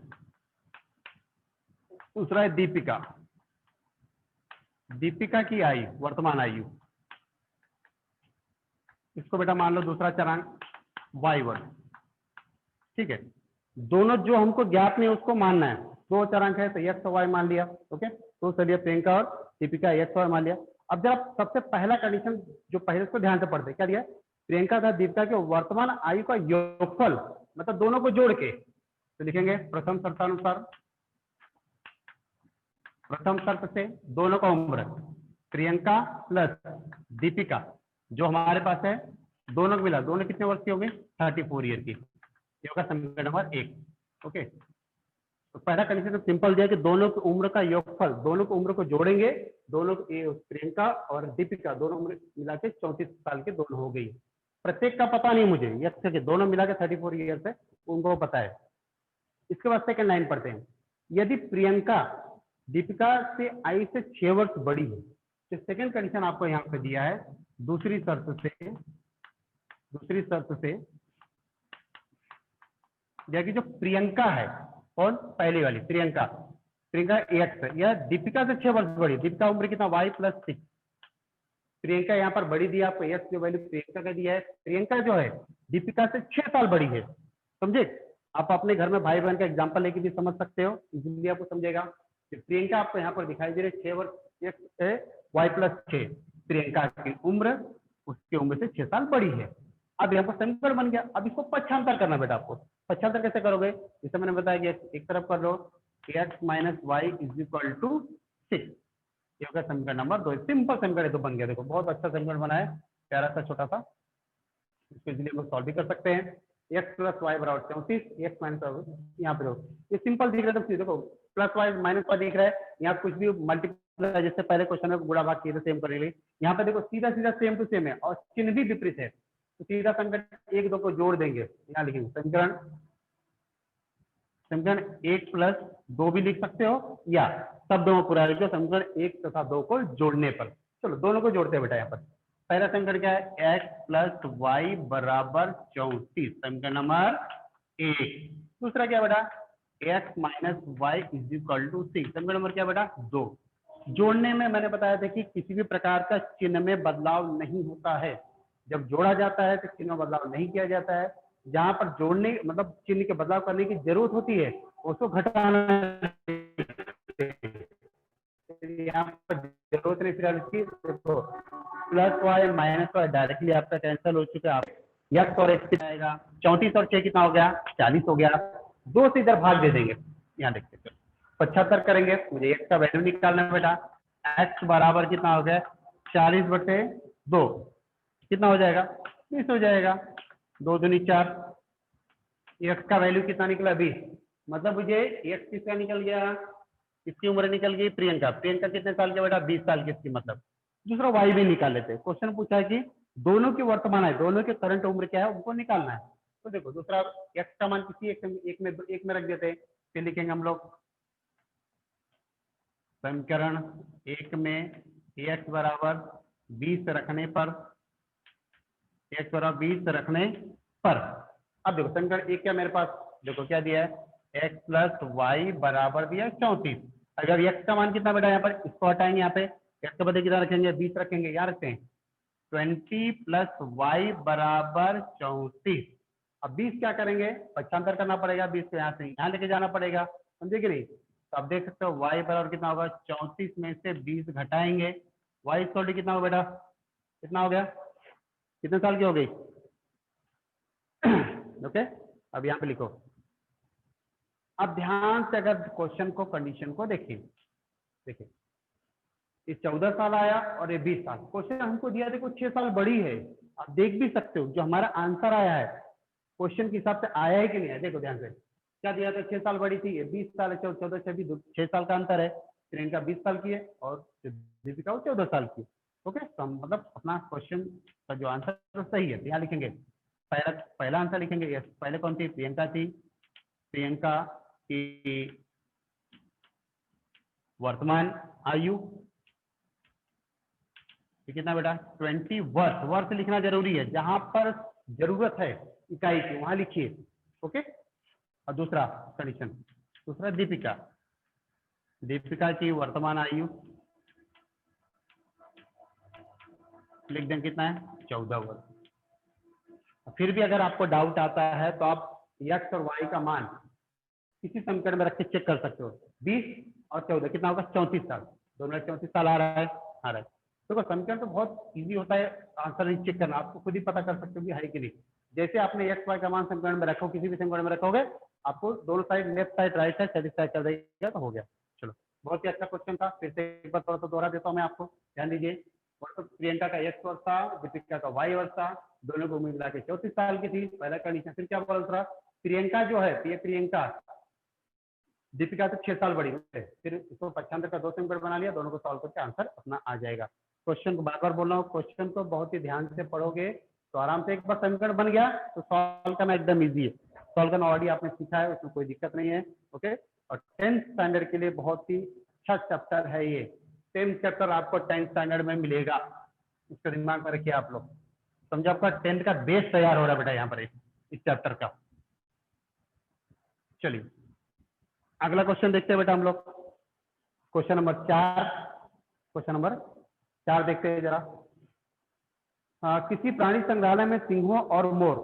दूसरा है दीपिका, दीपिका की आयु, वर्तमान आयु, इसको बेटा मान लो दूसरा चरांक y वर्ष। ठीक है, दोनों जो हमको ज्ञात नहीं उसको मानना है। 2 चरांक है तो x और y मान लिया। ओके, तो चलिए प्रियंका और दीपिका x और मान लिया। अब जब सबसे पहला कंडीशन जो पहले उसको ध्यान से पढ़ते क्या दिया? प्रियंका तथा दीपिका के वर्तमान आयु का योगफल, मतलब दोनों को जोड़ के। तो लिखेंगे प्रथम शर्तानुसार, प्रथम शर्त से दोनों का उम्र प्रियंका प्लस दीपिका जो हमारे पास है, दोनों को मिला, दोनों कितने वर्ष की होंगे? 34 ईयर की। ये होगा समीकरण नंबर 1। ओके, तो पहला कंडीशन तो सिंपल दिया कि दोनों की उम्र का योगफल, दोनों की उम्र को जोड़ेंगे, दोनों प्रियंका और दीपिका दोनों उम्र मिला के 34 साल के दोनों हो गई। प्रत्येक का पता नहीं मुझे, ये दोनों मिला के 34 ईयर है, उनको पता है। इसके बाद सेकंड लाइन पढ़ते हैं। यदि प्रियंका दीपिका से आयु से 6 वर्ष बड़ी है, तो सेकंड कंडीशन आपको यहाँ पे दिया है। दूसरी शर्त से कि जो प्रियंका है, कौन? पहली वाली प्रियंका, प्रियंका x है, यह दीपिका से 6 वर्ष बड़ी। दीपिका उम्र कितना? y + 6। प्रियंका यहाँ पर बड़ी दिया आपको, x जो वैल्यू प्रियंका का दिया है। प्रियंका जो है दीपिका से 6 साल बड़ी है। समझे? आप अपने घर में भाई बहन का एग्जाम्पल लेके भी समझ सकते हो, इसलिए आपको समझेगा। प्रियंका आपको यहाँ पर दिखाई दे रही है 6 वर्ष, x है y + 6 प्रियंका की उम्र, उसकी उम्र से 6 साल बड़ी है। अब यहाँ पर समीकरण बन गया। अब इसको पक्षांतर करना बेटा आपको। पक्षांतर कैसे करोगे? जैसे मैंने बताया कि एक तरफ कर लो x minus Y is equal to 6, ये होगा समीकरण नंबर 2। सिंपल समीकरण तो बन गया। देखो बहुत अच्छा समीकरण बना है, प्यारा सा छोटा सा। इसको इजीली हम लोग सॉल्व भी कर सकते हैं। x प्लस वाई बराबर 34, x माइनस यहाँ पे देखो ये सिंपल दिख रहा है। देखो प्लस वाई माइनस वाई दिख रहा है, यहाँ कुछ भी मल्टीप्लाई जैसे पहले क्वेश्चन में गुणा भाग किए थे सेम करेंगे। यहाँ पे देखो सीधा सीधा सेम टू सेम है और चिन्ह भी विपरीत है, तो सीधा समीकरण 1 2 को जोड़ देंगे। यहाँ लिखेंगे समीकरण समीकरण 1 प्लस 2 भी लिख सकते हो, या शब्दों में पूरा लिखो समीकरण 1 तथा 2 को जोड़ने पर। चलो दोनों को जोड़ते हैं बेटा। यहाँ पर पहला समीकरण क्या है? x प्लस वाई बराबर 34, समीकरण नंबर 1। दूसरा क्या बेटा? x minus Y is equal to 6, समीकरण नंबर क्या बेटा? 2। जोड़ने में मैंने बताया था कि किसी भी प्रकार का चिन्ह में बदलाव नहीं होता है। जब जोड़ा जाता है तो चिन्ह में बदलाव नहीं किया जाता है। जहां पर जोड़ने मतलब चिन्ह के बदलाव करने की जरूरत होती है उसको घटाना, यहाँ पर जरूरत नहीं फिलहाल इसकी। देखो plus Y minus Y directly आपका कैंसिल हो चुका है। यक्स और एक्स आएगा, 34 और 6 कितना हो गया? 40 हो गया। 2 से इधर भाग दे देंगे। यहाँ देखते 75 करेंगे, मुझे एक्स का वैल्यू निकालना है बेटा। एक्स बराबर कितना हो गया? 40/2 कितना हो जाएगा? 20 हो जाएगा। 2 दूनी 4, एक्स का वैल्यू कितना निकला? 20। मतलब मुझे एक्स किसका निकल गया? किसकी उम्र निकल गई? प्रियंका। प्रियंका कितने साल की बेटा? 20 साल की। इसकी मतलब दूसरा वाई भी निकाल लेते हैं। क्वेश्चन पूछा है कि दोनों की वर्तमान है, दोनों की करंट उम्र क्या है उनको निकालना है। तो देखो दूसरा एक्स का मान किसी एक में रख देते हैं। फिर लिखेंगे हम लोग समीकरण 1 में एक्स बराबर 20 रखने पर, एक्स बराबर 20 रखने पर। अब देखो समीकरण 1 क्या मेरे पास देखो क्या दिया है? एक्स प्लस वाई बराबर दिया है 34। अगर एक्स का मान कितना बेटा? यहाँ पर इसको हटाएंगे, यहाँ पे एक्स का बदले कितना रखेंगे? 20 रखेंगे। यहाँ रखते हैं 20 प्लस वाई बराबर 34। अब 20 क्या करेंगे? पक्षांतर करना पड़ेगा। 20 को यहाँ से यहाँ लेके जाना पड़ेगा, समझे कि नहीं? तो आप देख सकते हो वाई बराबर कितना होगा? 34 में से 20 घटाएंगे, वाई इक्वल टू कितना हो बेटा? कितना हो गया? कितने साल की हो गई? ओके अब यहाँ पे लिखो। अब ध्यान से अगर क्वेश्चन को कंडीशन को देखिए, देखिए ये 14 साल आया और ये 20 साल। क्वेश्चन हमको दिया देखो 6 साल बड़ी है। आप देख भी सकते हो जो हमारा आंसर आया है क्वेश्चन के हिसाब से आया है कि नहीं है। देखो ध्यान से क्या दिया था? 6 साल बड़ी थी, ये 20 साल है। 14 से भी 6 साल का अंतर है। प्रियंका 20 साल की है और दीपिका 14 साल की। ओके तो मतलब अपना क्वेश्चन का जो आंसर तो सही है। यहाँ लिखेंगे पहला आंसर लिखेंगे। यस पहले कौन थी? प्रियंका थी। प्रियंका की वर्तमान आयु कितना बेटा? 20 वर्ष। वर्ष लिखना जरूरी है, जहां पर जरूरत है इकाई की वहां लिखिए। ओके और दूसरा कंडीशन, दूसरा दीपिका, दीपिका की वर्तमान आयु लिख दें कितना है? 14 वर्ष। फिर भी अगर आपको डाउट आता है तो आप एक्स और वाई का मान किसी समीकरण में रख के चेक कर सकते हो। 20 और 14 कितना होगा? 34 साल। दोनों में 34 साल आ रहा है, आ रहा है। देखो समीकरण तो बहुत इजी होता है, आंसर नहीं चेक करना, आपको खुद ही पता कर सकते हो कि है कि नहीं। जैसे आपने एक्स वाई का मान समीकरण में रखो, किसी भी समीकरण में रखोगे आपको दोनों side left side right side satisfy कर देगा तो हो गया। चलो बहुत ही अच्छा क्वेश्चन था। फिर से एक बार थोड़ा सा दोहरा देता हूँ मैं आपको, ध्यान दीजिए। प्रियंका का एक्स वर्ष था, दीपिका का वाई वर्ष था, दोनों को मिला के 34 साल की थी। पहला कंडीशन। फिर क्या बोल रहा? प्रियंका जो है, ये प्रियंका दीपिका तो 6 साल बड़ी है। फिर इसको पक्षांतर का 2 समीकरण बना लिया, दोनों को सॉल्व करके आंसर अपना आ जाएगा। क्वेश्चन को बार बार बोल रहा हूँ, क्वेश्चन को बहुत ही ध्यान से पढ़ोगे तो आराम से। एक बार समीकरण बन गया तो सॉल्व करना एकदम इजी है। सॉल्व करना ऑलरेडी आपने सीखा है, उसमें कोई दिक्कत नहीं है। ओके और 10th स्टैंडर्ड के लिए बहुत ही अच्छा चैप्टर है ये। 10th चैप्टर आपको 10th स्टैंडर्ड में मिलेगा, इसका दिमाग में रखिए आप लोग। समझो आपका 10th का बेस तैयार हो रहा है बेटा यहाँ पर इस चैप्टर का। चलिए अगला क्वेश्चन देखते हैं बेटा हम लोग। क्वेश्चन नंबर 4, क्वेश्चन नंबर 4 देखते हैं जरा। किसी प्राणी संग्रहालय में सिंहों और मोर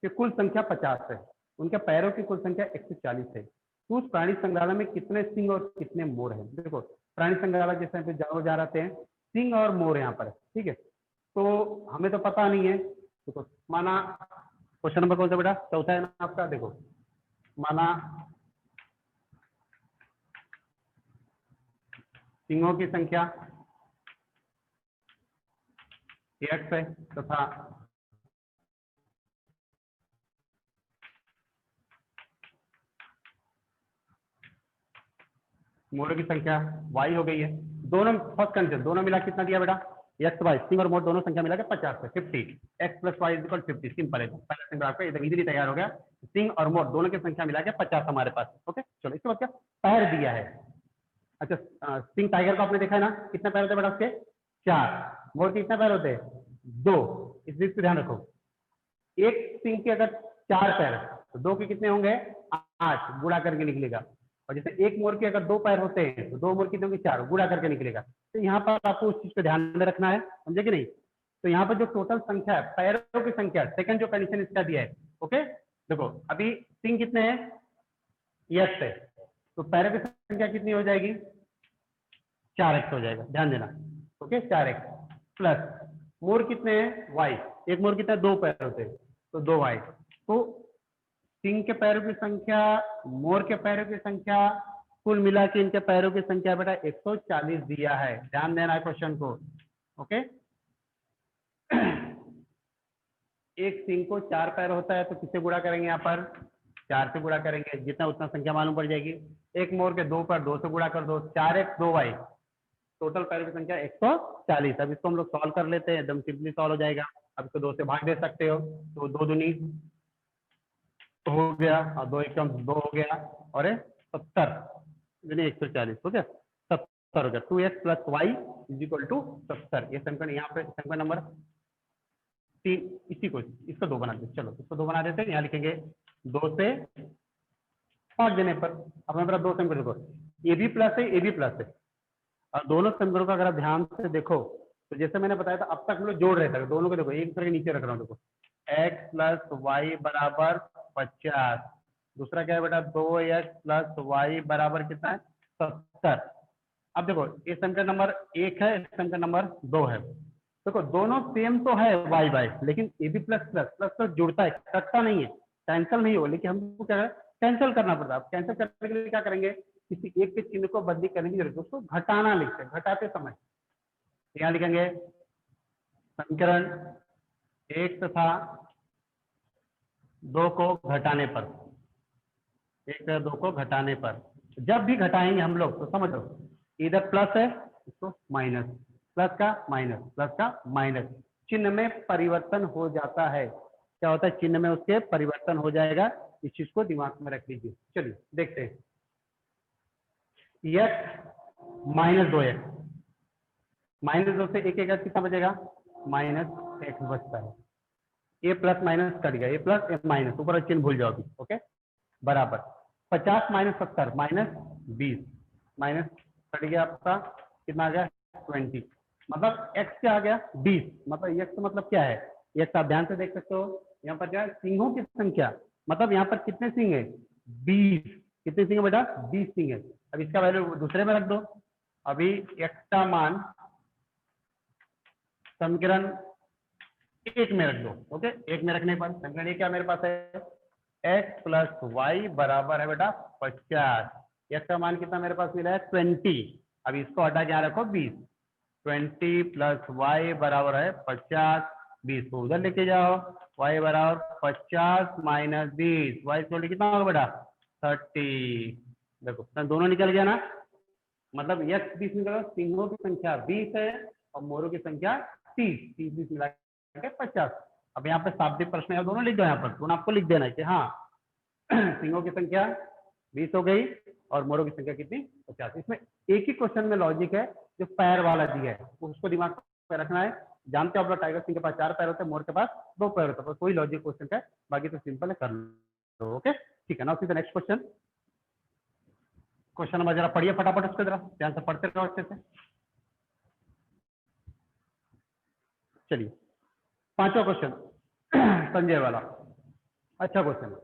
की कुल संख्या 50 है, उनके पैरों की कुल संख्या 140 है, तो उस प्राणी संग्रहालय में कितने सिंह और कितने मोर हैं? देखो प्राणी संग्रहालय जैसे जानवर जा रहते हैं, सिंह और मोर यहाँ पर है, ठीक है। तो हमें तो पता नहीं है। देखो माना क्वेश्चन नंबर कौन सा बेटा, चौथा है ना आपका। देखो माना सिंहों की संख्या x है तथा मोरों की संख्या y हो गई है। दोनों फर्स्ट कंडीशन, दोनों मिला कितना दिया बेटा, एक्स वाई, सिंह और मोर दोनों संख्या मिला के 50 है, 50, X plus Y equal 50। Simple है, पहला सिंपल आपका एकदम इजीली तैयार हो गया। सिंह और मोर दोनों की संख्या मिला के 50 हमारे पास। ओके चलो, इसके बाद क्या, पैर दिया है। अच्छा सिंह टाइगर को आपने देखा है ना, कितने पैर होते हैं बेटा उसके, 4। मोर के कितने पैर होते हैं, 2। इस चीज को ध्यान रखो, एक सिंह के अगर 4 पैर तो 2 के कितने होंगे, 8, गुणा करके निकलेगा। और जैसे एक मोर के अगर 2 पैर होते हैं तो 2 मोर कितने होंगे, 4, गुणा करके निकलेगा। तो यहाँ पर आपको उस चीज को ध्यान में रखना है, समझे कि नहीं। तो यहाँ पर जो टोटल संख्या है, पैरों की संख्या, सेकंड जो कंडीशन इसका दिया है। ओके देखो अभी सिंह कितने हैं, यस है, तो पैरों की संख्या कितनी हो जाएगी, 4x हो जाएगा, ध्यान देना। ओके 4x प्लस मोर कितने हैं, y, एक मोर कितना, 2 पैर होते हैं तो 2y। तो सिंह के पैरों की संख्या, मोर के पैरों की संख्या, कुल मिला के इनके पैरों की संख्या बेटा 140 दिया है। ध्यान देना है क्वेश्चन को। ओके एक सिंह को 4 पैर होता है तो किससे गुणा करेंगे, यहाँ पर 4 से गुणा करेंगे, जितना उतना संख्या मालूम पड़ जाएगी। एक मोर के 2 पैर, 2 से गुणा कर दो, 4x 2y, टोटल पैरों की संख्या 140। अब इसको हम लोग सॉल्व कर लेते हैं, एकदम सिंपली सॉल्व हो जाएगा। अब इसको 2 से भाग दे सकते हो, तो 2 दूनी हो गया और 2 एकम 2 हो गया, और 70 140 हो गया, 70 हो गया। 2x plus Y is equal to 70। ये समीकरण यहाँ पे समीकरण नंबर 3, इसी को इसको 2 बना देते, चलो इसको 2 बना देते हैं। यहाँ लिखेंगे 2 से भाग देने पर, अब हमारा 2 समीकरण देखो, ए बी प्लस है, ए बी प्लस है, और दोनों समीकरणों का अगर आप ध्यान से देखो तो जैसे मैंने बताया था अब तक हम लोग जोड़ रहे थे, दोनों को देखो एक दूसरे के नीचे रख रहा हूँ। देखो x प्लस वाई बराबर 50, दूसरा क्या है बेटा 2x प्लस वाई बराबर कितना है, 70। अब देखो ये समीकरण नंबर 1 है, समीकरण नंबर 2 है। देखो दोनों सेम तो है y बाय, लेकिन A B plus plus plus plus जुड़ता है, कटता नहीं है, कैंसिल नहीं हो, लेकिन हमको क्या है, कैंसिल करना पड़ता है। अब कैंसिल करने के लिए क्या करेंगे, किसी एक के चिन्ह को बदली करने की जरूरत है, उसको घटाना लिखते हैं, घटाते समय यहाँ लिखेंगे समीकरण 1 तथा 2 को घटाने पर, 1 तथा 2 को घटाने पर, जब भी घटाएंगे हम लोग तो समझो इधर प्लस है इसको माइनस, प्लस का माइनस, प्लस का माइनस, चिन्ह में परिवर्तन हो जाता है। क्या होता है, चिन्ह में उसके परिवर्तन हो जाएगा, इस चीज को दिमाग में रख लीजिए। चलिए देखते हैं, x माइनस 2x, माइनस 2 से एक कितना बचेगा, माइनस एक्स बचता है। ए प्लस माइनस कट गया, ए प्लस ए माइनस, ऊपर चिन्ह भूल जाओ अभी। ओके बराबर 50 माइनस 70 माइनस 20, माइनस कट गया आपका, कितना आ गया 20, मतलब x क्या आ गया 20। मतलब x मतलब क्या है, x आप ध्यान से देख सकते हो, यहाँ पर क्या है, सिंहों की संख्या, मतलब यहाँ पर कितने सिंह है, 20। कितने सिंह है बेटा, 20 सिंह है। अब इसका वैल्यू दूसरे में रख दो, अभी x का मान समीकरण 1 में रख दो। ओके 1 में रखने पर समीकरण 1 क्या मेरे पास है, x प्लस वाई बराबर है बेटा 50, x का मान कितना मेरे पास मिला है 20। अब इसको हटा के यहाँ रखो 20, 20 प्लस वाई बराबर है 50, 20 को उधर लेके जाओ, y बराबर 50 माइनस 20, वाई कितना होगा बेटा 30। देखो दोनों निकल गया ना, मतलब x 20 निकल, सिंहों की संख्या 20 है और मोरों की संख्या 30, 30 मिला के 50। अब यहाँ पे शाब्दिक प्रश्न है, दोनों लिख दो, यहाँ पर दोनों आपको लिख देना है कि हाँ सिंहों की संख्या 20 हो गई और मोरों की संख्या कितनी 50। इसमें एक ही क्वेश्चन में लॉजिक है, जो पैर वाला दिया है उसको दिमाग में रखना है। जानते हो आप लोग टाइगर सिंह के पास 4 पैर होते हैं, मोर के पास 2 पैर होते हैं, कोई लॉजिक क्वेश्चन है, बाकी तो सिंपल है, कर लो। ओके ठीक है, now see the next question. Question number जरा पढ़िए फटाफट उसको, जरा ध्यान से पढ़ते रहो अच्छे से। चलिए 5वां क्वेश्चन संजय वाला, अच्छा क्वेश्चन।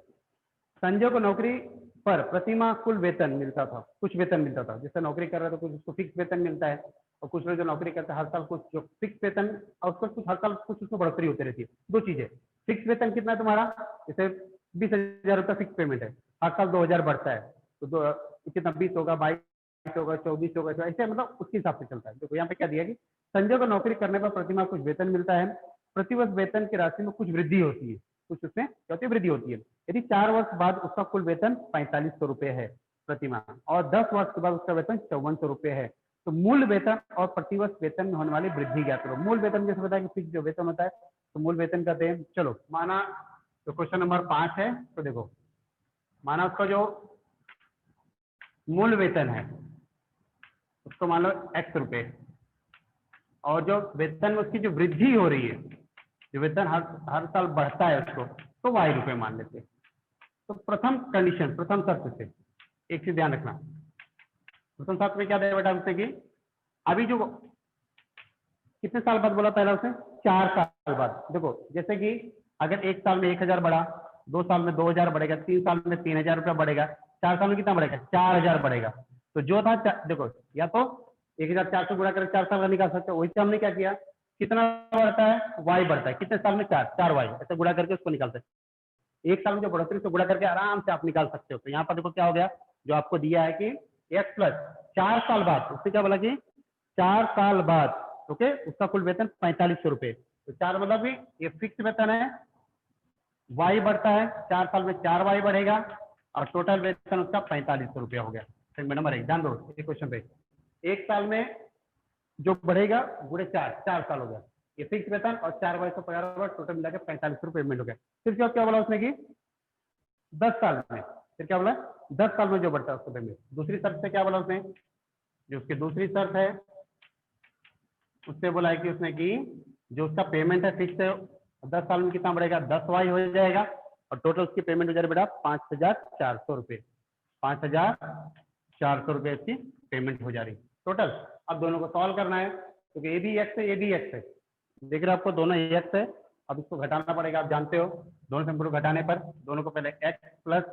संजय को नौकरी पर प्रतिमाह कुल वेतन मिलता था, कुछ वेतन मिलता था। जैसे नौकरी कर रहे तो कुछ उसको फिक्स वेतन मिलता है, और कुछ लोग जो नौकरी करते हैं हर साल कुछ जो फिक्स वेतन, और उसको कुछ हर साल कुछ उसमें बढ़ोतरी होती रहती है। दो चीजें, फिक्स वेतन कितना है तुम्हारा, जैसे 20,000 रुपया फिक्स पेमेंट है, हर साल 2,000 बढ़ता है, तो कितना 20 होगा, 22 होगा, 24 होगा, ऐसे मतलब उसके हिसाब से चलता है। देखो यहाँ पे क्या दिया कि संजय को नौकरी करने पर प्रतिमाह कुछ वेतन मिलता है, प्रतिवर्ष वेतन की राशि में कुछ वृद्धि होती है, कुछ उसमें क्या होती है, वृद्धि होती है। यदि 4 वर्ष बाद उसका कुल वेतन 4500 रुपये है प्रतिमाह, और 10 वर्ष के बाद उसका वेतन 5400 रुपये है, तो मूल वेतन और प्रतिवर्ष वेतन में होने वाली वृद्धि ज्ञात करो। मूल वेतन जैसे बताया कि फिक्स जो वेतन होता है, तो मूल वेतन कहते हैं। चलो माना तो क्वेश्चन नंबर 5 है, तो देखो माना उसका जो मूल वेतन है उसको मान लो x रुपये, और जो वेतन में उसकी जो वृद्धि हो रही है, जो वेतन हर साल बढ़ता है उसको, तो y रुपये मान लेते हैं। तो प्रथम कंडीशन, प्रथम शर्त से एक चीज ध्यान रखना, प्रथम शर्त में क्या देगा बेटा उसने कि अभी जो कितने साल बाद बोला पहला उसने, 4 साल बाद। देखो जैसे कि अगर एक साल में 1,000 बढ़ा, 2 साल में 2,000 बढ़ेगा, 3 साल में 3,000 रुपया बढ़ेगा, 4 साल में कितना बढ़ेगा, 4,000 बढ़ेगा। तो जो था देखो, या तो 1,400 गुणा करके 4 साल का निकाल सकते हो, वैसे हमने क्या किया, कितना बढ़ता है, वाई बढ़ता है, कितने साल में 4 वाई, ऐसे गुणा करके उसको निकाल सकते हैं। एक साल में जो बढ़ोतरी से गुणा करके आराम से आप निकाल सकते हो। तो यहाँ पर देखो क्या हो गया, जो आपको दिया है कि x प्लस 4 साल बाद, उससे क्या बोला कि 4 साल बाद ओके उसका कुल वेतन 4500 रुपये। तो 4 मतलब भी ये फिक्स वेतन है, वाई बढ़ता है, 4 साल में 4 वाई बढ़ेगा, और टोटल वेतन उसका 4500 रुपया हो गया। सेगमेंट नंबर 1 ध्यान दो इस क्वेश्चन पे, एक साल में जो बढ़ेगा गुणे 4 साल हो गया, ये फिक्स वेतन और 4 वाई 150 टोटल मिला के 4500 रुपये पेमेंट हो गया। फिर क्या बोला उसने कि 10 साल में, फिर क्या बोला 10 साल में जो बढ़ता है उसको पेमेंट। दूसरी शर्त से क्या बोला उसने, जो उसकी दूसरी शर्त है उससे बोला है कि उसने कि जो उसका पेमेंट है फिक्स है, 10 साल में कितना बढ़ेगा, 10 वाई हो जाएगा, और टोटल उसकी पेमेंट हो जाएगी बेटा 5,400 रुपये, 5,400 रुपये इसकी पेमेंट हो जा रही टोटल। अब दोनों को सॉल्व करना है, क्योंकि ये भी एक्स है, ये भी एक्स है, देख रहे हो आपको दोनों एक्स है। अब इसको घटाना पड़ेगा, आप जानते हो दोनों संख्या को घटाने पर दोनों को पहले x प्लस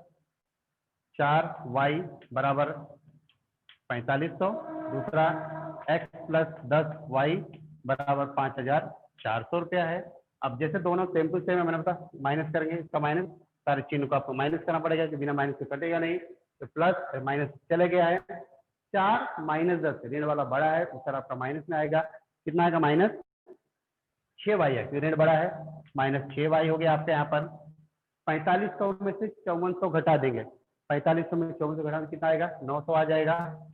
4y बराबर 4500, दूसरा x प्लस 10y बराबर 5,400 रुपया है। अब जैसे दोनों सेम टू सेम है, मैंने बता माइनस करेंगे, इसका माइनस, सारे चिन्ह को आपको माइनस करना पड़ेगा, कि बिना माइनस से कटेगा नहीं, तो प्लस माइनस चले गया है, 4 माइनस 10 ऋण वाला बड़ा है, उत्तर आपका माइनस में आएगा, कितना आएगा माइनस 6y है, ऋण बड़ा है, माइनस 6y हो गया आपके यहाँ पर। 4500 में से 5400 घटा देंगे, 4500 में 5400 घटा कितना आएगा, 900 आ जाएगा,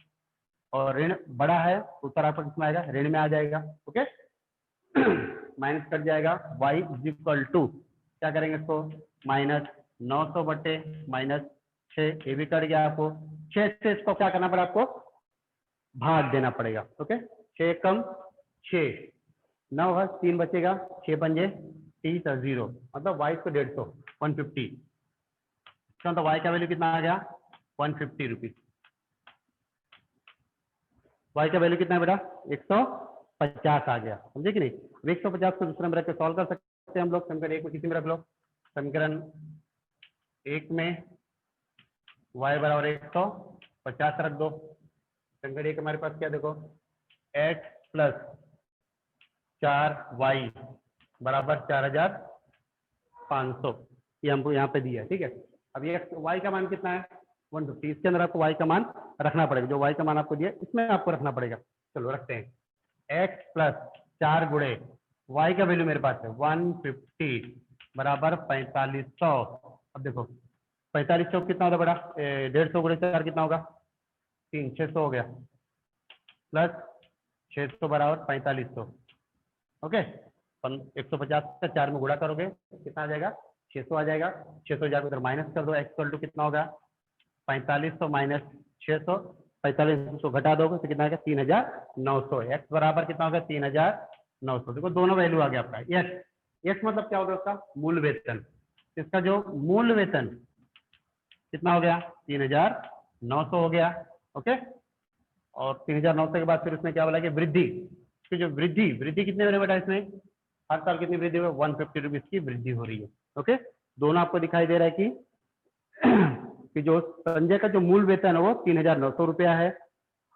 और ऋण बड़ा है, उत्तर आपका कितना आएगा, ऋण में आ जाएगा। ओके माइनस कट जाएगा, y इज इक्वल टू क्या करेंगे इसको, माइनस 900 बटे माइनस 6, ये भी कट गया आपको, 6 से इसको क्या करना पड़ा आपको, भाग देना पड़ेगा। ओके 6 कम 6, 9 है, 3 बचेगा, 6 पंजे 30 और 0, मतलब y को 150 150, इसका मतलब y का वैल्यू कितना आ गया 150 रुपीज। y का वैल्यू कितना है बेटा 150 आ गया, समझे कि नहीं। 150 को दूसरे में रख के सॉल्व कर सकते हैं हम लोग, समीकरण 1 में किसी में रख लो, समीकरण 1 में y बराबर 150 रख दो, समीकरण 1 हमारे पास क्या देखो, x प्लस 4y बराबर 4,500, ये हमको यहाँ पे दिया है, ठीक है। अब ये y का मान कितना है 150, इसके अंदर आपको y का मान रखना पड़ेगा, जो y का मान आपको दिया इसमें आपको रखना पड़ेगा। चलो रखते हैं, x प्लस 4 गुणे y का वैल्यू मेरे पास है 150 बराबर 4500। अब देखो 4500 कितना होगा बड़ा, 150 गुणे 4 कितना होगा 3, 600 हो गया, प्लस 600 बराबर 4500। ओके 150 का 4 में गुणा करोगे कितना आ जाएगा 600 आ जाएगा, 600 जाकर उधर माइनस कर दो, x इक्वल टू कितना होगा 4500 माइनस 600, 4500 घटा दोगे तो कितना आएगा 3,900, x बराबर कितना होगा 3,900। देखो दोनों वैल्यू आ गया आपका, x मतलब क्या होगा उसका मूल वेतन, इसका जो मूल वेतन कितना हो गया 3,900 हो गया। ओके और 3,900 के बाद फिर उसने क्या बोला कि वृद्धि, इसकी जो वृद्धि कितने में बेटा, इसमें हर साल कितनी वृद्धि हुई 150 रुपीज की वृद्धि हो रही है। ओके दोनों आपको दिखाई दे रहा है कि कि जो संजय का जो मूल वेतन है वो 3,900 रुपया है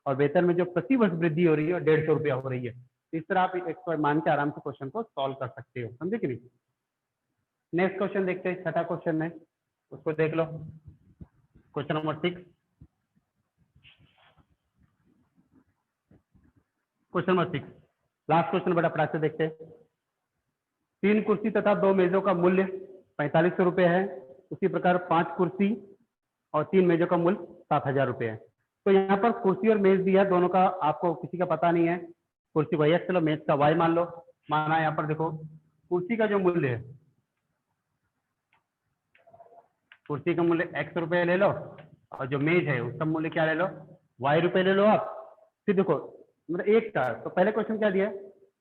और वेतन में जो प्रति वर्ष वृद्धि हो रही है वो 150 रुपया हो रही है। इस तरह आप एक मान के आराम से क्वेश्चन को सॉल्व कर सकते हो, समझे कि नहीं। नेक्स्ट क्वेश्चन देखते हैं, छठा क्वेश्चन है, उसको देख लो। Question number 6, question number 6, last question बड़ा फटाक से देखते हैं। 3 कुर्सी तथा 2 मेजों का मूल्य 4500 रुपये है, उसी प्रकार 5 कुर्सी और 3 मेजों का मूल्य 7,000 रुपये है। तो यहाँ पर कुर्सी और मेज दिया, दोनों का आपको किसी का पता नहीं है। कुर्सी को x लो, मेज का y मान लो। माना यहाँ पर देखो, कुर्सी का जो मूल्य है, कुर्सी का मूल्य x रुपये ले लो और जो मेज है उसका मूल्य क्या ले लो, y रुपये ले लो आप। फिर देखो मतलब एक का, तो पहले क्वेश्चन क्या दिया,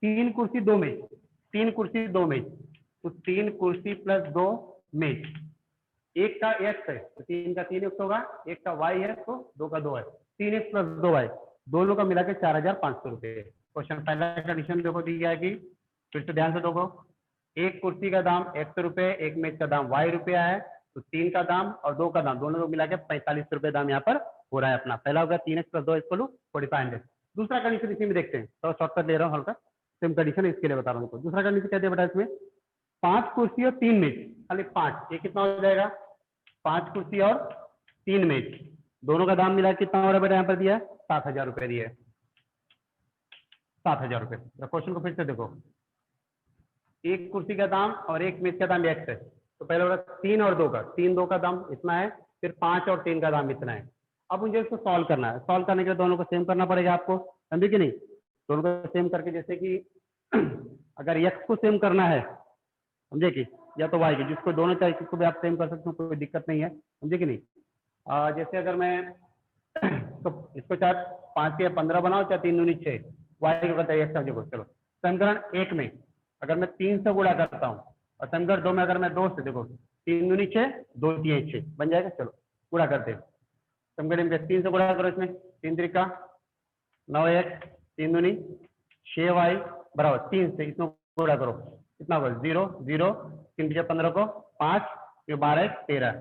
3 कुर्सी 2 मेज, 3 कुर्सी 2 मेज, तो 3 कुर्सी प्लस 2 मेज। एक का x है तो 3 का 3x होगा, एक का y है तो 2 का 2 है, 3x प्लस 2y, दोनों का मिला के 4,500 रुपये। क्वेश्चन पहला कंडीशन देखो दी गया है कि, फिर से ध्यान से देखो, एक कुर्सी का दाम x रुपये, एक मेज का दाम y रुपया है, तो 3 का दाम और 2 का दाम दोनों को मिला के 45 रुपये दाम यहाँ पर हो रहा है अपना। पहला होगा 3x प्लस 2 इक्वल टू 4500। दूसरा कंडीशन इसी में देखते हैं, तो शॉर्टकट ले रहा हूँ हल्का, सेम कंडीशन इसके लिए बता रहा हूँ। दूसरा कंडीशन क्या दिया बेटा इसमें, 5 कुर्सी और 3 मेज, खाली 5, ये कितना हो जाएगा, 5 कुर्सी और 3 मेज, दोनों का दाम मिला कितना हो रहा है बेटा, यहाँ पर दिया 7,000 रुपये दिए, 7,000 रुपये। क्वेश्चन को फिर से देखो, एक कुर्सी का दाम और एक मेज का दाम x है, तो पहले होगा 3 और 2 का, 3 2 का दाम इतना है, फिर 5 और 3 का दाम इतना है। अब मुझे इसको सॉल्व करना है, सॉल्व करने के लिए दोनों को सेम करना पड़ेगा आपको, समझे कि नहीं। दोनों को सेम करके, जैसे कि अगर x को सेम करना है, समझे कि, या तो y की, जिसको दोनों चाहिए किसको भी आप सेम कर सकते हो, कोई दिक्कत नहीं है, समझे कि नहीं। जैसे अगर मैं तो इसको चाहे 5 या 15 बनाओ, चाहे 3 दूनी 6, y को बताइए x समझो। चलो समीकरण 1 में अगर मैं 3 से गुणा करता हूँ और समीकरण 2 में अगर मैं 2 से, देखो 3 दूनी 6, 2 3 6 बन जाएगा। चलो गुणा करते हैं, समीकरण में 3 से गुणा करो, इसमें 3 त्रिका 9x, 3 दूनी 6y बराबर 3 से इसमें गुणा करो, कितना होगा 0 0, 3 15 को 5, 12 13,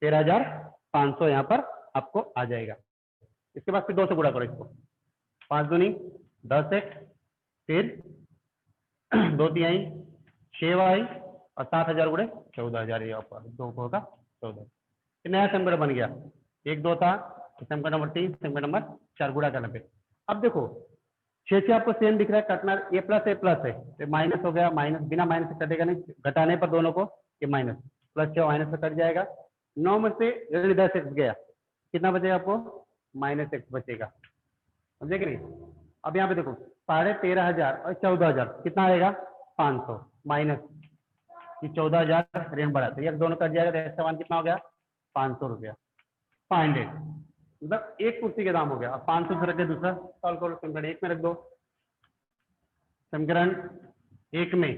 13,500 यहाँ पर आपको आ जाएगा। इसके बाद फिर 2 से गुणा करो इसको, 5 दूनी 10x, फिर 2 3 6y और 7,000 गुणे 14,000, यहाँ पर 2 होगा 14। नया समीकरण बन गया, 1 2 था, समीकरण नंबर 3, समीकरण नंबर 4 गुणा करने पे। अब देखो 6 से आपको सेम दिख रहा है, कटना a प्लस है, तो माइनस हो गया, माइनस बिना माइनस से कटेगा नहीं, घटाने पर दोनों को ये माइनस, प्लस 6 माइनस से कट जाएगा। 9 में से 10x गया, कितना बचेगा आपको, -x बचेगा, समझे कि नहीं। अब यहाँ पे देखो 13,500 और 14,000 कितना आएगा, 500 माइनस ये 14,000 ऋण बढ़ा, तो ये दोनों कट जाएगा, तो इसका मान कितना हो गया, 500 रुपया, 500, मतलब एक कुर्सी के दाम हो गया। अब 500 से रख के दूसरा सॉल्व करो, समीकरण 1 में रख दो, समीकरण 1 में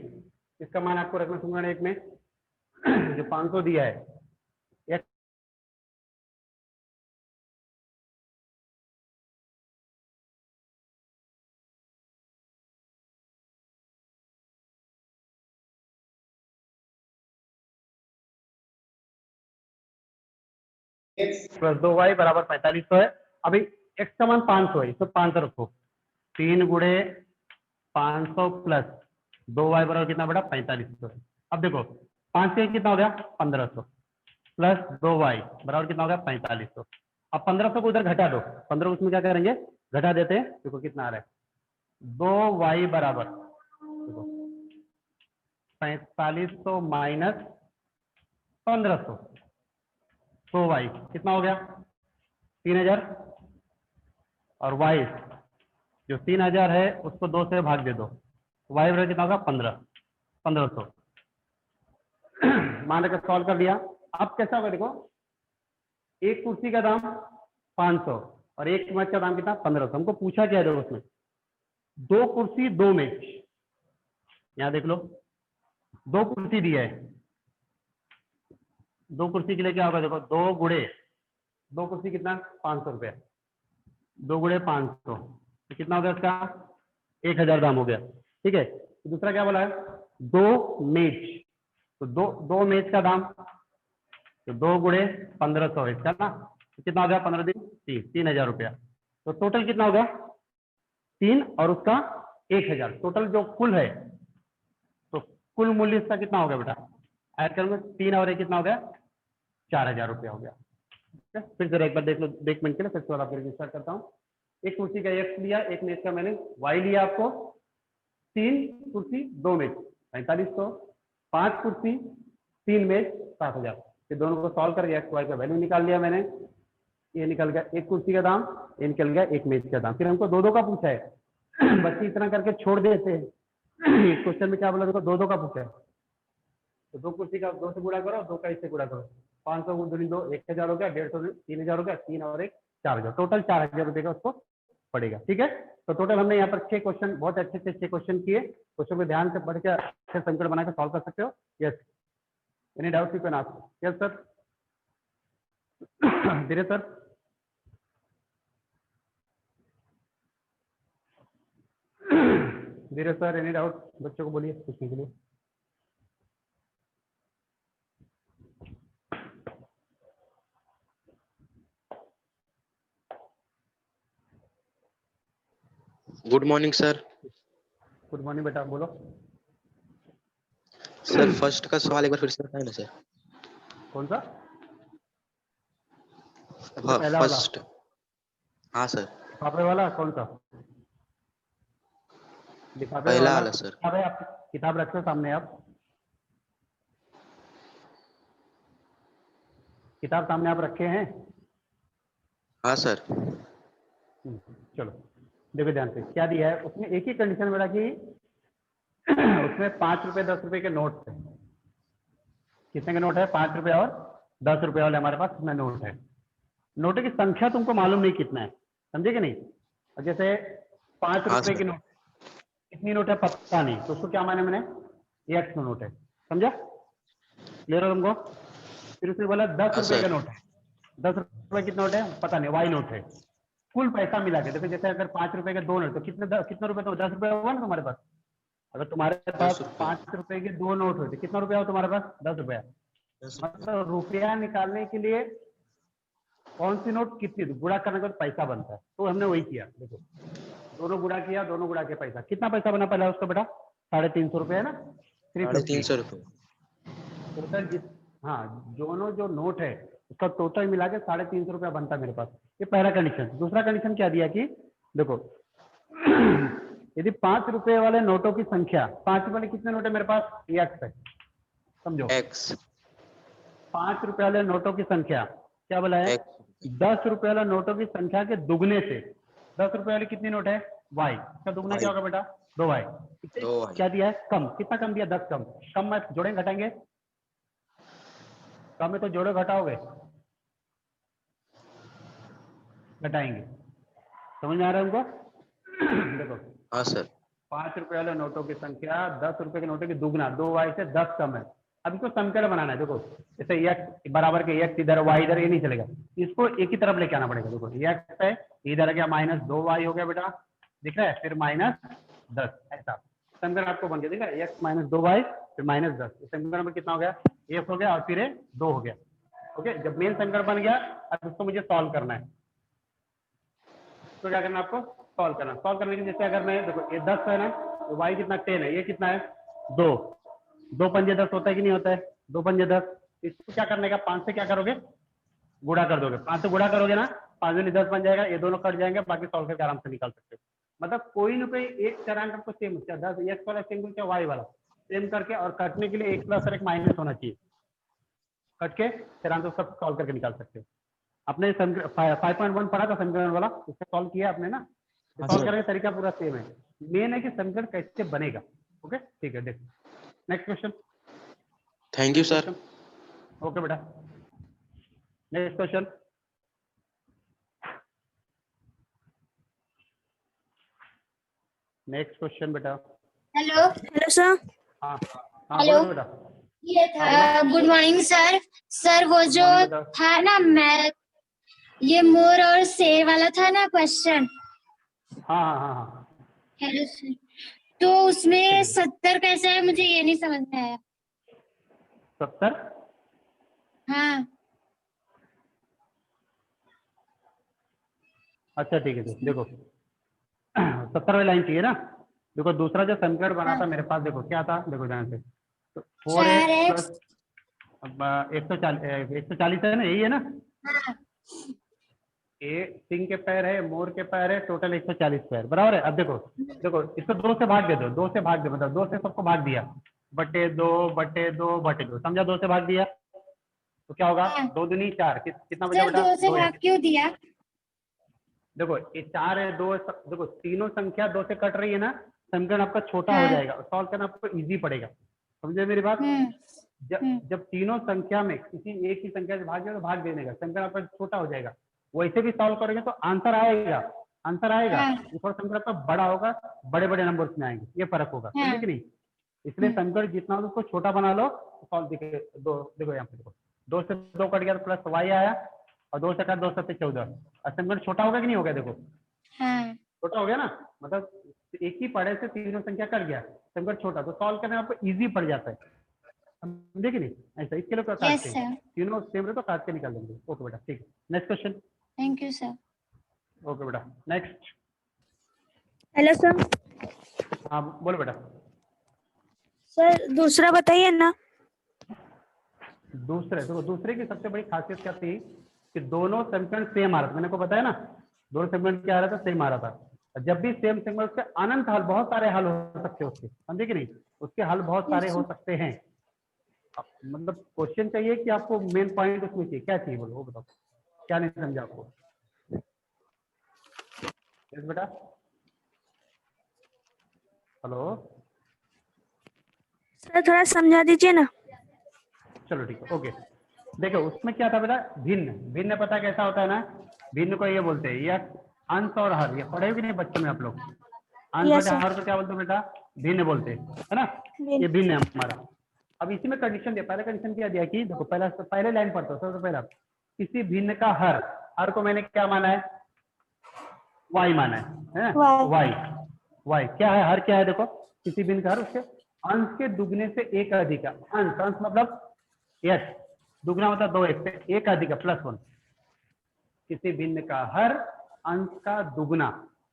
इसका मान आपको रखना, समीकरण 1 में जो 500 दिया है, x प्लस 2y बराबर 4500 है। अभी x का मान 500 है, तो 500 रखो, 3 गुणे 500 प्लस 2y बराबर कितना बेटा, 4500 है। अब देखो 5 से कितना हो गया, 1500 प्लस 2y बराबर कितना हो गया, 4500। अब 1500 को उधर घटा दो, 15 उसमें क्या करेंगे, घटा देते हैं, देखो कितना आ रहा है, 2y बराबर देखो 4500 माइनस 1500, तो y कितना हो गया, 3000, और y जो 3000 है उसको 2 से भाग दे दो, y बराबर कितना होगा, 1500। मान रखकर सॉल्व कर दिया। अब कैसा होगा देखो, एक कुर्सी का दाम 500 और एक मेज का दाम कितना, 1500। हमको पूछा क्या है देखो उसमें, 2 कुर्सी 2 मेज, यहाँ देख लो 2 कुर्सी दिया है, 2 कुर्सी के लिए क्या होगा, देखो 2 गुणे 2 कुर्सी कितना, 500 रुपया, 2 गुणे 500 तो कितना हो गया इसका, 1000 दाम हो गया, ठीक है। तो दूसरा क्या बोला है, 2 मेज, तो 2 मेज का दाम तो 2 गुणे 1500 है इसका ना, तो कितना हो गया 15 दिन 3000 रुपया। तो टोटल कितना हो गया 3 और उसका 1000, टोटल जो कुल है, तो कुल मूल्य इसका कितना हो गया बेटा, ऐड करेंगे 3 और 1 कितना हो गया 4000 रुपया हो गया। फिर जरा एक बार देख लो, एक मिनट के लिए फिर से आपको रजिस्टर करता हूँ। एक कुर्सी का एक्स लिया, एक मेज का मैंने वाई लिया, आपको 3 कुर्सी 2 मेज 4500, 5 कुर्सी 3 मेज 7000। ये दोनों को सॉल्व करके एक्स वाई का वैल्यू निकाल लिया मैंने। ये निकल गया एक कुर्सी का दाम, ये निकल गया एक मेज का दाम। फिर हमको 2-2 का पूछा है बच्चे इतना करके छोड़ देते हैं। इस क्वेश्चन में क्या बोला, देखो 2-2 का पूछा है, तो 2 कुर्सी का 2 से गुणा करो, 2 का इससे गुणा करो, 500 गुणा 2 1000 हो गया, 150 3000 हो गया, 3 और 1 4000, टोटल 4000 रुपये का उसको पड़ेगा। ठीक है, तो टोटल हमने यहाँ पर 6 क्वेश्चन, बहुत अच्छे से 6 क्वेश्चन किए। क्वेश्चन को ध्यान से पढ़ के अच्छे समीकरण बनाकर सॉल्व कर सकते हो। Yes, any doubt you can ask. Yes sir, धीरे सर। धीरे सर, एनी डाउट, बच्चों को बोलिए पूछने के लिए। Good morning sir. Good morning बेटा, बोलो सर फर्स्ट का सवाल एक बार फिर से बताएं ना सर। कौन सा? हाँ पहला वाला, फर्स्ट, हाँ सर लिफाफे वाला कौन सा? लिफाफे पहला वाला वाला सर। किताब है, आप किताब रखते सामने, आप किताब सामने आप रखे हैं? हाँ सर। चलो देखो ध्यान से, क्या दिया है उसमें, एक ही कंडीशन बेटा कि उसमें 5 रुपए 10 रुपए के नोट है। कितने के नोट है? 5 रुपए और 10 रुपए वाले हमारे पास उसमें नोट है। नोटों की संख्या तुमको मालूम नहीं कितना है, समझे कि नहीं? और जैसे 5 हाँ रुपए की सर। नोट, कितनी नोट है पता नहीं, तो उसको क्या माने मैंने, एक्स नोट है, समझा? क्लियर हो तुमको? फिर उसने बोला 10 हाँ रुपए का सर। नोट है, 10 रुपए कितना नोट है पता नहीं, वाई नोट है। कुल पैसा मिला के देखो, जैसे अगर 5 रुपए के 2 नोट, तो कितने रुपए, तो 10 रुपए होगा ना तुम्हारे पास। अगर तुम्हारे पास 10 रुपये। 5 रुपए के 2 नोट होते, कितना रुपया हो तुम्हारे पास? 10 रुपया। 10 रुपये। मतलब रुपया निकालने के लिए कौन सी नोट कितनी, गुणा करने के बाद पैसा बनता है, तो हमने वही किया। देखो दोनों गुणा किया, दोनों गुणा के पैसा कितना पैसा बना पहला उसका बेटा, 350 रुपये है ना, 350 350 रुपये। टोटल। जिस, हाँ, दोनों जो नोट है उसका टोटल मिला के 350 रुपया बनता है मेरे पास। ये पहला कंडीशन। दूसरा कंडीशन क्या दिया कि देखो यदि 5 रुपए वाले नोटों की संख्या, 5 रुपए वाले कितने नोट है मेरे पास, एक्स है, समझो। एक्स। 5 रुपए वाले नोटों की संख्या क्या बोला है, एक्स। 10 रुपए वाले नोटों की संख्या के दुगने से, 10 रुपए वाले कितनी नोट है, वाई, इसका दुगना क्या होगा बेटा, 2y। 2y। क्या दिया है, कम, कितना कम दिया, 10 कम। कम में जोड़ेंगे घटाएंगे, कम में तो जोड़ो घटाओगे, घटाएंगे, समझ में आ रहा है उनको? देखो हाँ सर। 5 रुपए वाले नोटों की संख्या 10 रुपए के नोटों की दुगना, 2y से 10 कम है। अब इसको समीकरण बनाना है। देखो जैसे x बराबर के x इधर, y इधर, ये नहीं चलेगा, इसको एक ही तरफ लेके आना पड़ेगा। देखो x है, इधर आ गया -2y हो गया बेटा, दिख रहा है, फिर -10, ऐसा समीकरण आपको बन गया, दिख रहा है, x -2y फिर -10, समीकरण में कितना हो गया, 1 हो गया और फिर 2 हो गया। ओके, जब मेन समीकरण बन गया, अब इसको मुझे सॉल्व करना है। तो क्या करना है आपको, सॉल्व करना। सॉल्व करने के लिए जैसे अगर मैं, देखो ये 10 है ना, तो y कितना 10 है, ये कितना है 2, 2 पंजे 10 होता है कि नहीं होता है, 2 पंजे 10। इसको क्या करने का, 5 से क्या करोगे, गुणा कर दोगे, 5 से गुणा करोगे ना, 5 में 10 बन जाएगा, ये दोनों कट जाएंगे, बाकी सॉल्व करके आराम से निकाल सकते हो। मतलब कोई ना कोई एक चरांक आपको सेम, 10 एक्स वाला सेम क्या वाई वाला सेम करके, और कटने के लिए एक प्लस और एक माइनस होना चाहिए, कट के फिर आंसर सब सॉल्व करके निकाल सकते हो। आपने 5.1 पढ़ा था समीकरण वाला, उससे सॉल्व किया आपने ना, सॉल्व करने का तरीका पूरा सेम है, मेन है कि समीकरण कैसे बनेगा। ओके ठीक है, देखो next question. Thank you sir. Okay बेटा, नेक्स्ट क्वेश्चन। नेक्स्ट क्वेश्चन बेटा। Hello hello sir. हाँ हाँ हेलो बोलो बेटा। Good morning sir. सर वो जो morning, बेटा। था ना, मैं ये मोर और शेर वाला था ना क्वेश्चन। हाँ हाँ हाँ हाँ, हेलो सर, तो उसमें 70 कैसे है, मुझे ये नहीं समझ में आया। 70, हाँ अच्छा ठीक है, देखो 70 लाइन चाहिए ना। देखो दूसरा जो समीकरण बना था मेरे पास, देखो क्या था, देखो ध्यान से, तो 4x 4x प्लस 140 है ना, यही है ना। हाँ ए सिंह के पैर है, मोर के पैर है, टोटल 140 पैर बराबर है। अब देखो, देखो इसको 2 से भाग दे दो, 2 से भाग दे, मतलब 2 से सबको भाग दिया, बटे 2 बटे 2 बटे 2, समझा, 2 से भाग दिया तो क्या होगा, हाँ 2 दूनी 4, कितना बचा सर बेटा, 2 से 2 भाग क्यों दिया? देखो ये 4 है, 2 देखो तीनों संख्या 2 से कट रही है ना, समीकरण आपका छोटा हो हाँ जाएगा, सॉल्व करना आपको इजी पड़ेगा, समझे मेरी बात। जब हम्म जब तीनों संख्या में किसी एक ही संख्या से भाग जाए तो भाग देने का, समीकरण आपका छोटा हो जाएगा। वैसे भी सॉल्व करेंगे तो आंसर आएगा, आंसर आएगा, हाँ ये थोड़ा समीकरण आपका बड़ा होगा, बड़े बड़े नंबर्स में आएंगे, ये फर्क होगा, समझे हाँ कि नहीं। इसलिए समीकरण जितना हो उसको छोटा बना लो, सॉल्व दिखे दो, देखो यहाँ पे देखो 2 से 2 कट गया तो प्लस y आया, और 2 से कट 2 से 14, समीकरण छोटा होगा कि नहीं होगा, देखो हाँ छोटा हो गया ना, मतलब एक ही पढ़े से तीनों संख्या कर गया, समीकरण छोटा, तो सॉल्व करने में आपको इजी पड़ जाता है, समझे कि नहीं। ऐसा इसके लिए काटते यस हैं, सर तीनों सेम रहे तो काट के निकाल देंगे। ओके बेटा, ठीक है, next question. Thank you sir. Okay बेटा, नेक्स्ट। Hello sir. हाँ बोलो बेटा। सर दूसरा बताइए ना। दूसरे, देखो दूसरे की सबसे बड़ी खासियत क्या थी कि दोनों समीकरण सेम आ रहा था, मैंने को बताया ना, दोनों समीकरण क्या आ रहा था, सेम आ रहा था। और जब भी सेम समीकरण, उसके अनंत हल, बहुत सारे हल हो सकते हैं उसके, समझे कि नहीं, उसके हल बहुत सारे हो सकते हैं। मतलब क्वेश्चन चाहिए कि आपको मेन पॉइंट उसमें चाहिए, क्या चाहिए बोलो, वो बताओ, क्या नहीं समझा आपको। यस बेटा, हेलो, सर थोड़ा समझा दीजिए ना। चलो ठीक है, ओके। देखो उसमें क्या था बेटा, भिन्न, भिन्न पता कैसा होता है ना, भिन्न को ये बोलते हैं, ये अंश और हर, ये पढ़े हो कि नहीं बच्चों में आप लोग, अंश यस बटे सर। हर को क्या बोलते हैं बेटा, भिन्न बोलते हैं, है ना। ये भिन्न है हमारा। अब इसी में कंडीशन दिया, पहले कंडीशन क्या दिया कि देखो पहले लाइन पढ़ता हूँ, सबसे पहला, किसी भिन्न का हर, हर को मैंने क्या माना है, y माना है Y। y क्या है, हर क्या है, देखो किसी भिन्न का हर उसके अंश के दुगने से एक अधिक, अंश, अंश मतलब यस, दुगना मतलब 2x से एक अधिक +1, किसी भिन्न का हर अंश का दुगना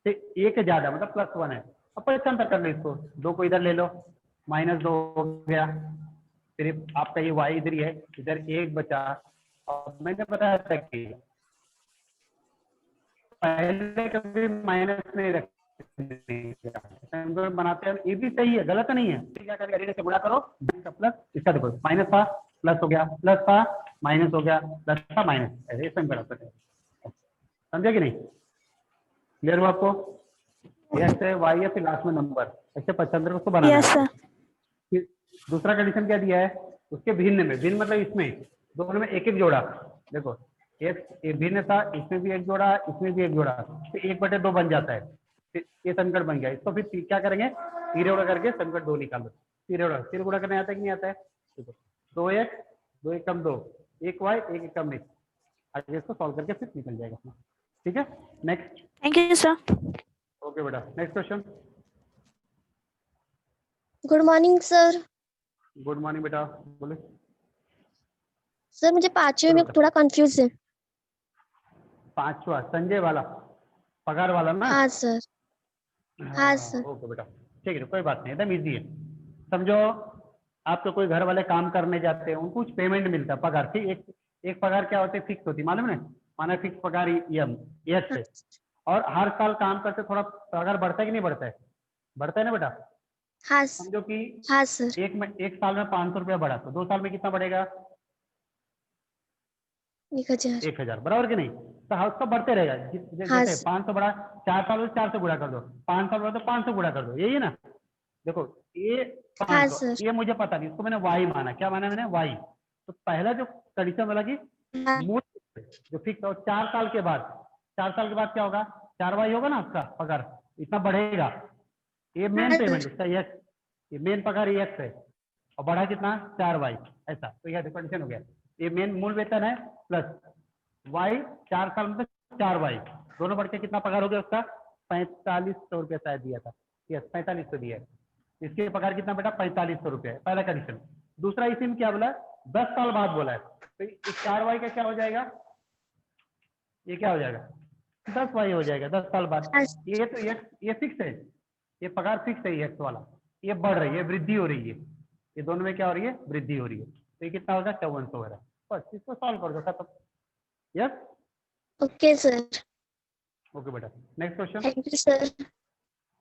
से एक ज्यादा मतलब +1 है। अब पहचान कर लो इसको, 2 को इधर ले लो, -2 हो गया, फिर आपका ये y इधर ही है, इधर 1 बचा। और मैंने बताया था कि पहले कभी माइनस नहीं रखते, बनाते हैं, ये भी सही है, गलत नहीं है। क्या करेंगे, से गुणा करो, इसका प्लस, इसका देखो माइनस था प्लस हो गया, प्लस था माइनस हो गया, प्लस था माइनस, ऐसे सम करा सकते हैं, समझे कि नहीं, क्लियर हुआ आपको। यस है, वाई है, फिर लास्ट में नंबर, ऐसे 75 उसको बनाना यस है। सर। फिर दूसरा कंडीशन क्या दिया है, उसके भिन्न में, भिन्न मतलब इसमें दोनों में एक एक जोड़ा, देखो एक भिन्न था, इसमें भी एक जोड़ा, इसमें भी एक जोड़ा, तो 1/2 बन जाता है, फिर ये समीकरण बन गया। इसको फिर क्या करेंगे, तीर उड़ा करके समीकरण 2 निकालो, तीर उड़ा करने आता है कि नहीं आता है, देखो 2x 2 एक कम 2, 1y 1 एक कम 1, आगे इसको सॉल्व करके फिर निकल जाएगा अपना, ठीक है। Next, thank you sir. Okay बेटा, next question. Good morning sir. Good morning बेटा, बोले। सर मुझे पांचवे में थोड़ा कंफ्यूज है। 5वां संजय वाला, पगार वाला ना। हाँ सर। हाँ सर। ओके बेटा, ठीक है, कोई बात नहीं, एकदम इजी है। समझो आपके कोई घर वाले काम करने जाते हैं, उनको कुछ पेमेंट मिलता है, पगार, ठीक, एक पगार क्या होती है, फिक्स होती है, मालूम है, माना फिक्स पगार ये है, और हर साल काम करते थोड़ा पगार बढ़ता है कि नहीं बढ़ता है, बढ़ता है ना बेटा। हाँ समझो कि हाँ सर। एक साल में 500 रुपया बढ़ा, तो 2 साल में कितना बढ़ेगा, 1000। 1000, बराबर कि नहीं। तो हाँ उसका बढ़ते रहेगा, हाँ जैसे 500 बढ़ा, 4 साल में 4 से गुणा कर दो, 5 साल बढ़ा तो 500 गुणा कर दो, यही है ना। देखो ये हाँ 500, सर। ये मुझे पता नहीं, इसको मैंने वाई माना, क्या माना मैंने, वाई। तो पहला जो कंडीशन वाला की हाँ मूल जो फिक्स, और 4 साल के बाद, 4 साल के बाद क्या होगा, 4y होगा ना उसका पगार, इतना बढ़ेगा, ये मेन पेमेंट उसका यस, ये मेन पगार यस है, और बढ़ा कितना 4y, ऐसा, तो यह कंडीशन हो गया, ये मेन मूल वेतन है प्लस y, 4 साल में 4y, दोनों बढ़ के कितना पगार हो गया उसका, 4500 रुपया शायद दिया था, यस 4500 दिया है, इसके पगार कितना बेटा 4500 रुपया है, पहला कंडीशन। दूसरा इसी में क्या बोला, 10 साल बाद बोला है, तो ये 4y का क्या हो जाएगा, ये क्या हो जाएगा 10y हो जाएगा 10 साल बाद। ये तो ये फिक्स है, ये पगार फिक्स है ये x वाला, ये बढ़ रही है, वृद्धि हो रही है, ये दोनों में क्या हो रही है, वृद्धि हो रही है। तो ये कितना होगा 5400 हो रहा है। बस इसको सॉल्व कर दो, खत्म। यस ओके सर, ओके बेटा, next question. Thank you sir.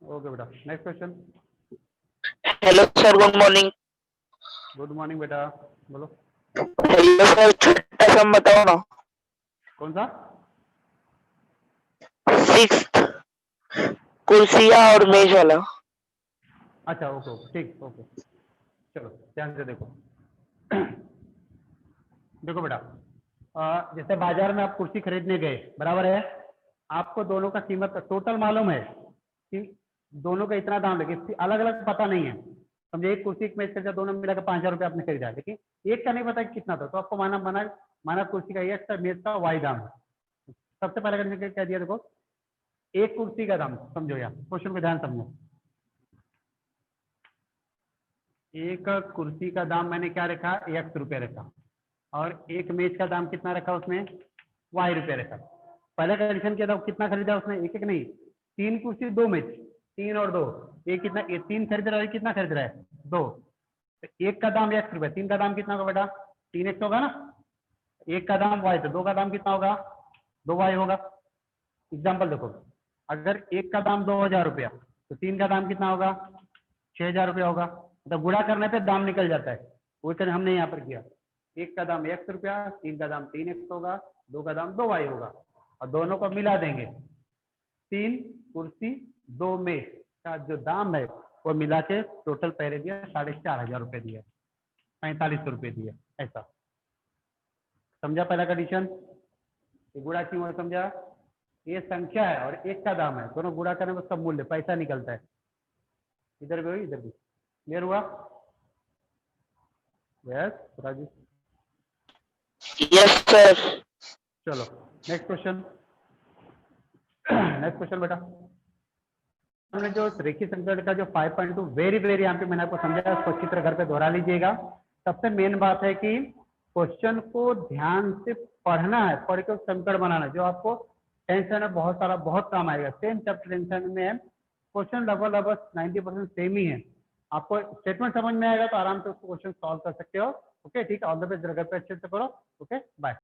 Okay बेटा, next question. Hello sir, good morning. Good morning बेटा, बोलो। हेलो सर, छठा सम बताओ ना। कौन सा? 6th कुर्सियां और मेज वाला। अच्छा ओके ओके ठीक ओके, चलो ध्यान से देखो। देखो बेटा, जैसे बाजार में आप कुर्सी खरीदने गए, बराबर है, आपको दोनों का कीमत टोटल मालूम है कि दोनों का इतना दाम लगे, अलग अलग पता नहीं है। समझे, एक कुर्सी एक मेज खरीदा, दोनों मिलाकर 5000 रुपये आपने खरीदा, लेकिन एक का नहीं पता कि कितना था, तो आपको माना कुर्सी का x था, मेज का y दाम है। सबसे पहले करने क्या दिया, देखो एक कुर्सी का दाम, समझो यार क्वेश्चन को ध्यान समझो। एक कुर्सी का दाम मैंने क्या रखा, x रुपये रखा, और एक मेज का दाम कितना रखा, उसमें y रुपये रखा। पहले कंडीशन किया था, कितना खरीदा उसने, एक एक नहीं, 3 कुर्सी 2 मेज, 3 और 2, एक कितना, 3 खरीद रहा है, कितना खरीद रहा है 2, तो एक का दाम x रुपये, 3 का दाम कितना होगा बेटा 3x होगा ना, एक का दाम y, तो 2 का दाम कितना होगा 2y होगा। एग्जाम्पल देखो, अगर एक का दाम 2000 रुपया, तो 3 का दाम कितना होगा 6000 रुपया होगा। तो गुणा करने पे दाम निकल जाता है, वो करने हमने यहाँ पर किया, एक का दाम x रुपया, 3 का दाम 3x होगा, 2 का दाम 2y होगा, और दोनों को मिला देंगे, 3 कुर्सी 2 मेज का जो दाम है वो मिला के टोटल पहले दिया 4500 रुपये दिया, 4500 रुपये दिए, ऐसा समझा पहला कंडीशन। गुणा क्यों है समझा, ये संख्या है और एक का दाम है, दोनों गुणा करने में उसका मूल्य पैसा निकलता है, इधर भी इधर भी। क्लियर हुआ? Yes Raju, yes sir. चलो नेक्स्ट क्वेश्चन। नेक्स्ट क्वेश्चन बेटा, हमने जो रेखीय संकलन का जो 5.2 वेरी वेरी यहाँ पे मैंने आपको समझाया, उसको अच्छी तरह घर पे दोहरा लीजिएगा। सबसे मेन बात है कि क्वेश्चन को ध्यान से पढ़ना है, पढ़ के समीकरण बनाना, जो आपको टेंशन है बहुत सारा, बहुत काम आएगा। सेम चैप्टर टेंशन में क्वेश्चन लगभग 90% सेम ही है। आपको स्टेटमेंट समझ में आएगा तो आराम से उसको क्वेश्चन सॉल्व कर सकते हो। ओके ठीक है, ऑल द बेस्ट, घर पे अच्छे से करो। Okay bye.